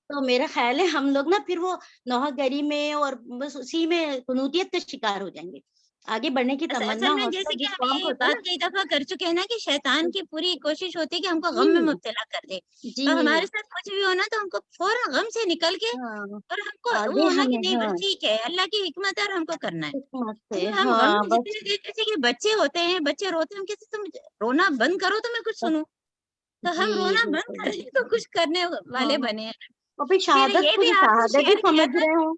تو میرا خیال ہے ہم لوگ نا پھر وہ نوحہ گری میں اور بس اسی میں قنوطیت کا شکار ہو جائیں گے، آگے بڑھنے کی اصل تمنا میں حوصلہ جیسے کہ جس ہم قوم کو یہ ہوتا بات ہے کئی دفعہ کر چکے ہیں نا کہ شیطان کی پوری کوشش ہوتی ہے کہ ہم کو غم میں نا، مبتلا کر دے، جی تو ہمارے ساتھ کچھ بھی ہونا تو ہم کو فوراً غم سے نکل کے ہاں اور ہم کو وہ آگے ہونا کہ ہمیں نہیں ہاں بس ٹھیک ہے اللہ کی حکمت ہے اور ہم کو کرنا ہے، حکمت سے لیکن ہم غم ہاں میں بس جتنے دیر جیسے کہ بچے ہوتے ہیں، بچے روتے ہیں، ہم کہتے تم رونا بند کرو تو میں کچھ بس سنوں، تو جی ہم رونا بند بالکل کریں تو کچھ کرنے والے ہاں، بنے ہیں۔ اور پھر پھر شہادت یہ کو بھی جو آپ سے شہادت بھی شیئر کیا سمجھ تھا، رہے ہوں،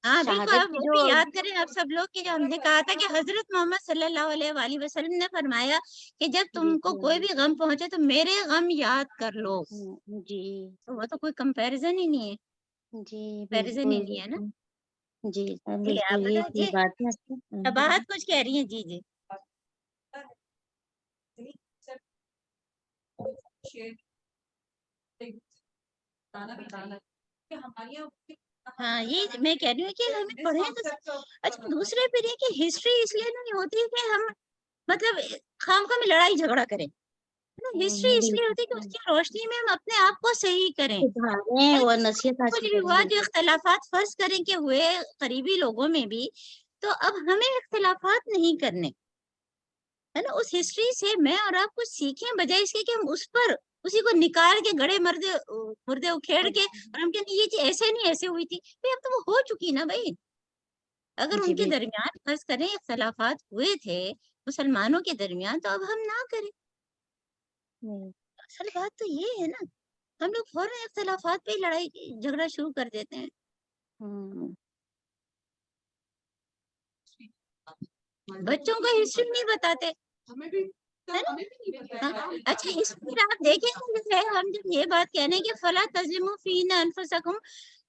ہاں بالکل شہادت آپ کی وہ جو بھی یاد کریں آپ سب لوگ کہ جو ہم نے کہا تھا کہ حضرت محمد صلی اللہ علیہ وآلہ وسلم نے فرمایا کہ جب جی تم کو کوئی بھی غم پہنچے تو میرے غم یاد کر لو، جی تو وہ تو کوئی کمپیریزن ہی نہیں ہے، جی کمپیریزن بالکل ہی نہیں ہے نا۔ جی سر جی آپ بالکل یہ صحیح بتائیے، بات ہے صباحت کچھ کہہ رہی ہیں؟ جی جی ہاں یہ میں کہہ رہی ہوں کہ ہمیں پڑھیں تو اچھا، دوسرے پھر یہ کہ ہسٹری اس لیے نہیں ہوتی کہ ہم مطلب خواہ میں لڑائی جھگڑا کریں، ہسٹری اس لیے ہوتی ہے کہ اس بالکل کی روشنی میں ہم اپنے آپ کو صحیح کریں، سدھاریں اور جس نصیحت کچھ حاصل بھی کریں ہوا جو بالکل اختلافات فرض کریں کہ ہوئے قریبی لوگوں میں بھی، تو اب ہمیں اختلافات نہیں کرنے، ہے نا، اس ہسٹری سے میں اور آپ کچھ سیکھیں بجائے اس کے کہ ہم اس پر اسی کو نکال کے گڑے مردے اکھیڑ کے اور ہم کہتے ہیں یہ چیز ایسے نہیں ایسے ہوئی تھی، اب تو وہ ہو چکی نا بھائی، اگر جی ان کے بالکل درمیان فرض کریں اختلافات ہوئے تھے مسلمانوں کے درمیان تو اب ہم نہ کریں، اصل بات تو یہ ہے نا، ہم لوگ فوراً اختلافات پہ ہی لڑائی جھگڑا شروع کر دیتے ہیں، بچوں کو ہسٹری نہیں بتاتے، اچھا اس پر آپ دیکھیں ہم جب یہ بات کہہ رہے ہیں کہ فلا تظلموا فینا انفسکم،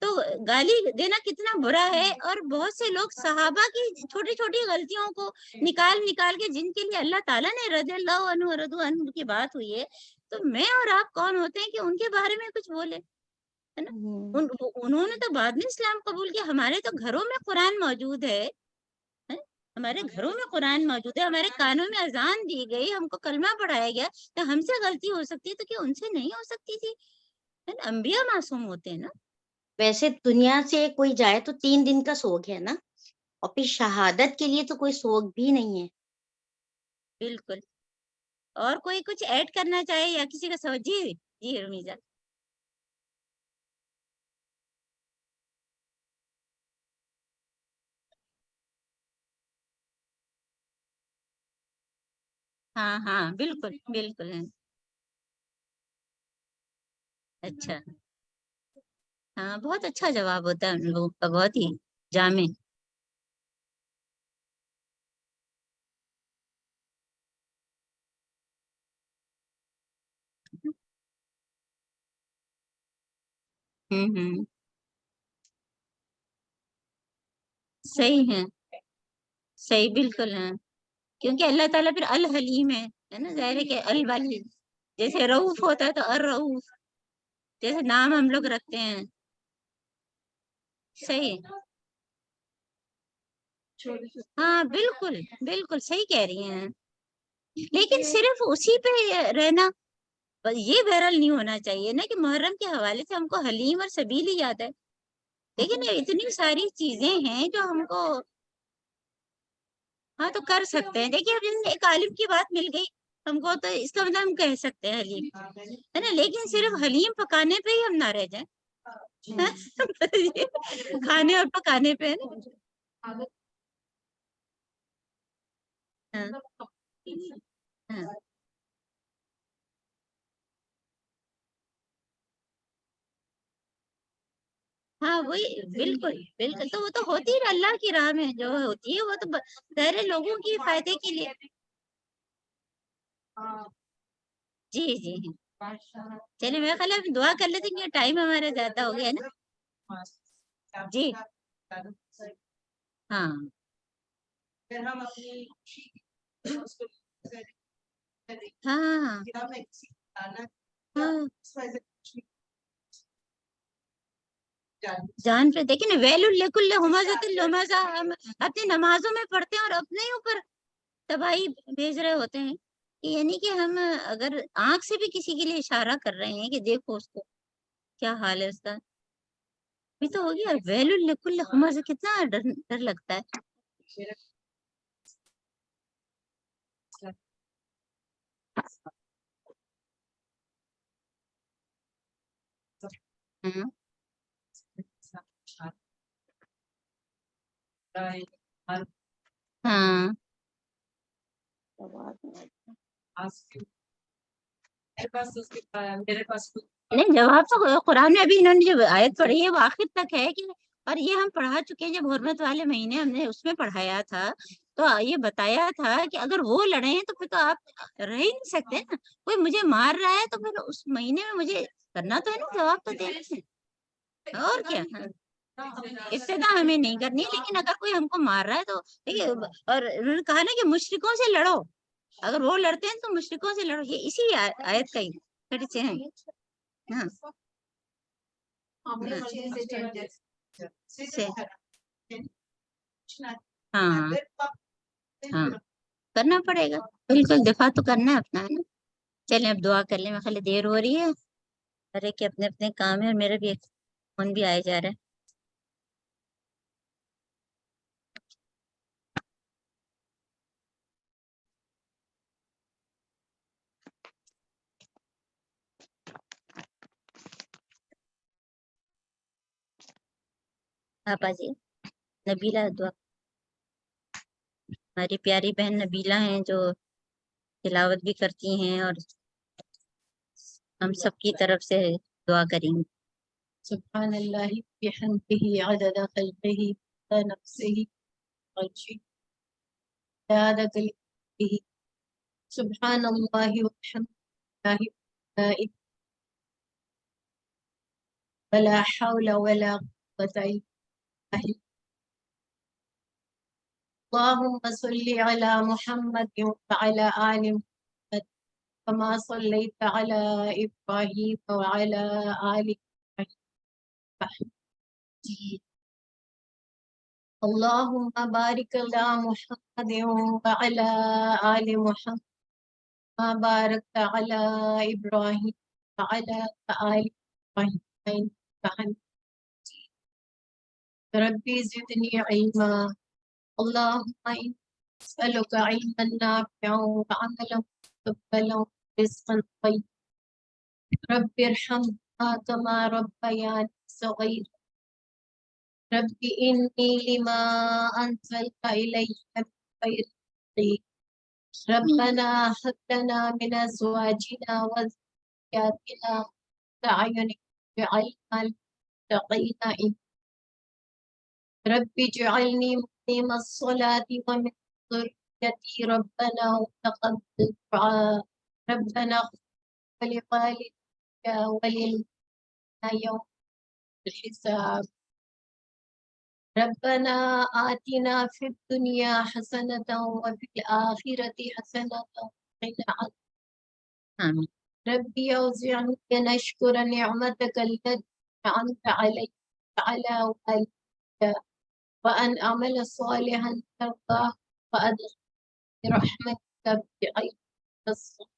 تو گالی دینا کتنا برا ہے، اور بہت سے لوگ صحابہ کی چھوٹی چھوٹی غلطیوں کو نکال کے جن کے لیے اللہ تعالیٰ نے رضی اللہ عنہ ورضوا عنہ کی بات ہوئی ہے، تو میں اور آپ کون ہوتے ہیں کہ ان کے بارے میں کچھ بولے، ہے نا، انہوں نے تو بعد میں اسلام قبول کیا، ہمارے تو گھروں میں قرآن موجود ہے، ہمارے گھروں میں قرآن موجود ہے، ہمارے کانوں میں اذان دی گئی، ہم کو کلمہ پڑھایا گیا، تو ہم سے غلطی ہو سکتی ہے تو کیا ان سے نہیں ہو سکتی تھی، انبیاء معصوم ہوتے ہیں نا۔ ویسے دنیا سے کوئی جائے تو 3 دن کا سوگ ہے نا، اور پھر شہادت کے لیے تو کوئی سوگ بھی نہیں ہے۔ بالکل، اور کوئی کچھ ایڈ کرنا چاہے یا کسی کا سوال؟ جی جی رمیزہ، ہاں ہاں بالکل بالکل ہے، اچھا، ہاں بہت اچھا جواب ہوتا ہے ان لوگوں کا، بہت ہی جامع، ہوں صحیح ہے، صحیح بالکل ہے، کیونکہ اللہ تعالیٰ پھر الحلیم ہے نا، ظاہر ہے کہ الولی جیسے رؤوف ہوتا ہے تو الرؤوف جیسے نام ہم لوگ رکھتے ہیں، صحیح، ہاں بالکل بالکل صحیح کہہ رہی ہیں، لیکن صرف اسی پہ رہنا یہ بہرحال نہیں ہونا چاہیے نا کہ محرم کے حوالے سے ہم کو حلیم اور سبیل ہی یاد ہے، لیکن اتنی ساری چیزیں ہیں جو ہم کو ہاں تو کر سکتے ہیں، دیکھیے اب ایک عالم کی بات مل گئی ہم کو تو اس کا مطلب ہم کہہ سکتے ہیں حلیم ہے نا، لیکن صرف حلیم پکانے پہ ہی ہم نہ رہ جائیں، کھانے اور پکانے پہ ہے نا۔ ہاں ہاں ہاں وہی بالکل بالکل، تو وہ تو ہوتی ہے اللہ کی راہ میں جو ہوتی ہے، وہ تو ظاہر لوگوں کی فائدے کے لیے۔ جی جی چلیے میرا خیال ہے ہم دعا کر لیتے ہیں کہ ٹائم ہمارا زیادہ ہو گیا ہے نا۔ جی ہاں ہاں ہاں ہاں جان پہ دیکھیں نا، ویل لکل ہمزۃ اللمزہ، ہم اپنی نمازوں میں پڑھتے ہیں اور اپنے ہی اوپر تباہی بھیج رہے ہوتے ہیں، یعنی کہ ہم اگر آنکھ سے بھی کسی کے لیے اشارہ کر رہے ہیں کہ دیکھو اس کو کیا حال ہے اس کا، یہ تو ہو گیا ویل لکل ہمزہ، کتنا ڈر لگتا ہے۔ ہاں ہاں نہیں، جواب تو قرآن میں ابھی انہوں نے جو آیت پڑھی ہے وہ آخر تک ہے کہ، اور یہ ہم پڑھا چکے ہیں جب حرمت والے مہینے ہم نے اس میں پڑھایا تھا، تو یہ بتایا تھا کہ اگر وہ لڑے ہیں تو پھر تو آپ رہ ہی نہیں سکتے نا، کوئی مجھے مار رہا ہے تو پھر اس مہینے میں مجھے کرنا تو ہے نا، جواب تو دینا ہے، اور کیا۔ ابتدا ہمیں نہیں کرنی، لیکن اگر کوئی ہم کو مار رہا ہے تو دیکھیے، اور انہوں نے کہا نا کہ مشرکوں سے لڑو، اگر وہ لڑتے ہیں تو مشرکوں سے لڑو، یہ اسی آیت کا ہی سے ہیں۔ ہاں ہاں ہاں کرنا پڑے گا، بالکل دفاع تو کرنا ہے اپنا، ہے نا۔ چلیں اب دعا کر لیں، میں خالی دیر ہو رہی ہے، ہر ایک کے اپنے اپنے کام ہے، اور میرا بھی ایک فون بھی آئے جا رہا ہے۔ آپا جی نبیلہ دعا، ہماری پیاری بہن نبیلہ ہیں جو تلاوت بھی کرتی ہیں اور ہم سب کی طرف سے دعا کریں گے۔ سبحان اللہ بحمدہ عدد خلقہ ونفسہ وعرشہ عدد کلماتہ، سبحان اللہ وبحمدہ لا الہ ولا حول ولا قوة إلا بالله۔ اللهم صل على محمد وعلى آل محمد كما صليت على إبراهيم وعلى آل إبراهيم، اللهم بارك على محمد وعلى آل محمد كما باركت على إبراهيم وعلى آل إبراهيم إنك حميد مجيد۔ ربي زدني علما، اللهم إني أسألك علما نافعا وعملا متقبلا ورزقا طيبا، رب ارحمهما كما ربياني صغيرا، رب إني لما أنزلت إلي من خير فقير، ربنا هب لنا من أزواجنا وذرياتنا قرة أعين واجعلنا للمتقين إماما، رب اجعلني مقيم الصلاة ومن ذريتي ربنا وتقبل دعاء، ربنا اغفر لوالدي وللمؤمنين يوم الحساب، ربنا آتنا في الدنيا حسنة وفي الآخرة حسنة وقنا عذاب، آمین۔ ربي أوزعني أن أشكر نعمتك التي أنعمت علي وعلى والدي وأن أعمل صالحا ترضاه وأدخلني برحمتك بعيد الصالحين،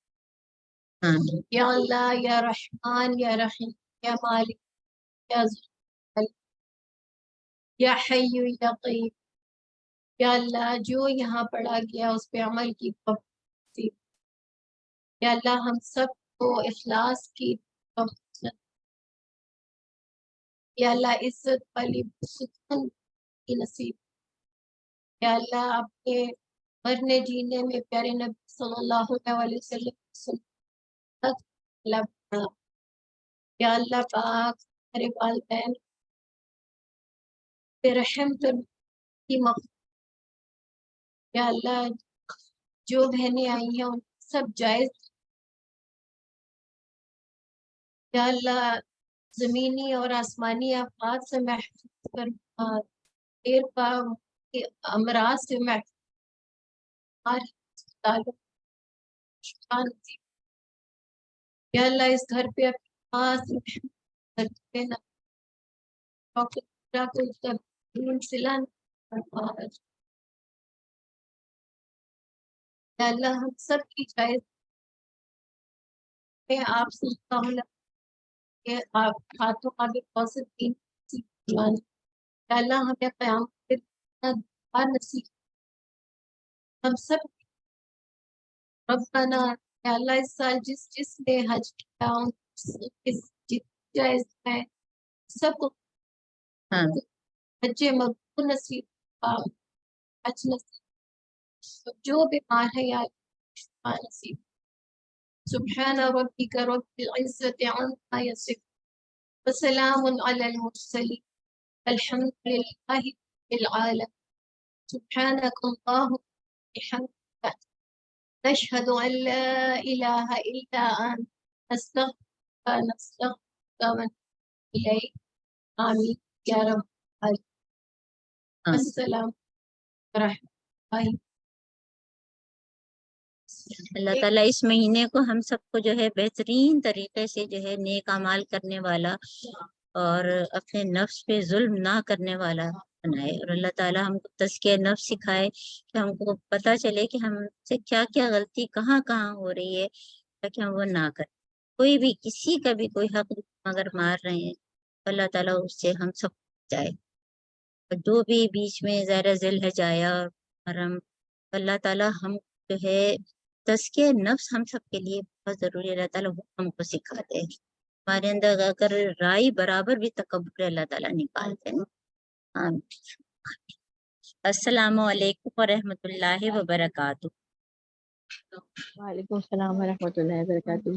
آمین یا اللہ یا رحمان یا رحیم یا مالک یا ذو الجلال یا حی یا قیوم، یا اللہ جو یہاں پڑھا گیا اس پہ عمل کی توفیق، یا اللہ ہم سب کو اخلاص کی یا اللہ عزت والی سکون کی نصیب یا اللہ اپنے مرنے جینے میں پیارے نبی صلی اللہ علیہ وسلم کی سنت اللہ بنا۔ یا اللہ پاک ہمارے والدین پہ رحم کر کی مغفرت یا اللہ جو بہنیں آئی ہیں ان سب جائز یا اللہ زمینی اور آسمانی آفات سے محفوظ فرما، دیر پا کے امراض سے محفوظ ہمارے اسپتالوں میں شفا نصیب۔ یا اللہ اس گھر پہ اپنی خاص رحمت کر دینا، ڈاکٹر کو اس کا بہترین صلہ فرما۔ یا اللہ ہم سب کی جائز میں آپ صلی اللہ علیہ کہ آپ ہاتھوں آگے قوسط دین یا اللہ ہمیں قیامت کے دن دعا نصیب ہم سب ربنا یا اللہ اس سال جس نے حج کیا جائز ہے سب کو حج مقبول نصیب حج نصیب جو بیمار ہے یا شفا نصیب۔ سبحان ربک رب العزت عما یصفون وسلام علی المرسلین الحمد للہ رب العالمین۔ سبحانک اللہم وبحمدک نشہد ان لا الہ الا انت نستغفرک ونتوب الیک۔ آمین یا رب العالمین۔ السلام ورحمۃ اللہ۔ اللہ تعالیٰ اس مہینے کو ہم سب کو جو ہے بہترین طریقے سے جو ہے نیک اعمال کرنے والا اور اپنے نفس پہ ظلم نہ کرنے والا بنائے، اور اللہ تعالیٰ ہم کو تزکیہ نفس سکھائے کہ ہم کو پتہ چلے کہ ہم سے کیا کیا غلطی کہاں کہاں ہو رہی ہے تاکہ ہم وہ نہ کریں۔ کوئی بھی کسی کا بھی کوئی حق اگر مار رہے ہیں اللہ تعالیٰ اس سے ہم سب جائے، اور جو بھی بیچ میں ذرا ذل ہے جایا اور حرم، اللہ تعالیٰ ہم جو ہے تزکیہ نفس ہم سب کے لیے بہت ضروری ہے، اللہ تعالیٰ وہ ہم کو سکھاتے ہیں۔ ہمارے اندر اگر رائے برابر بھی تکبر اللہ تعالیٰ نکالتے ہیں۔ آمین۔ السلام علیکم ورحمۃ اللہ وبرکاتہ۔ وعلیکم السلام ورحمۃ اللہ وبرکاتہ۔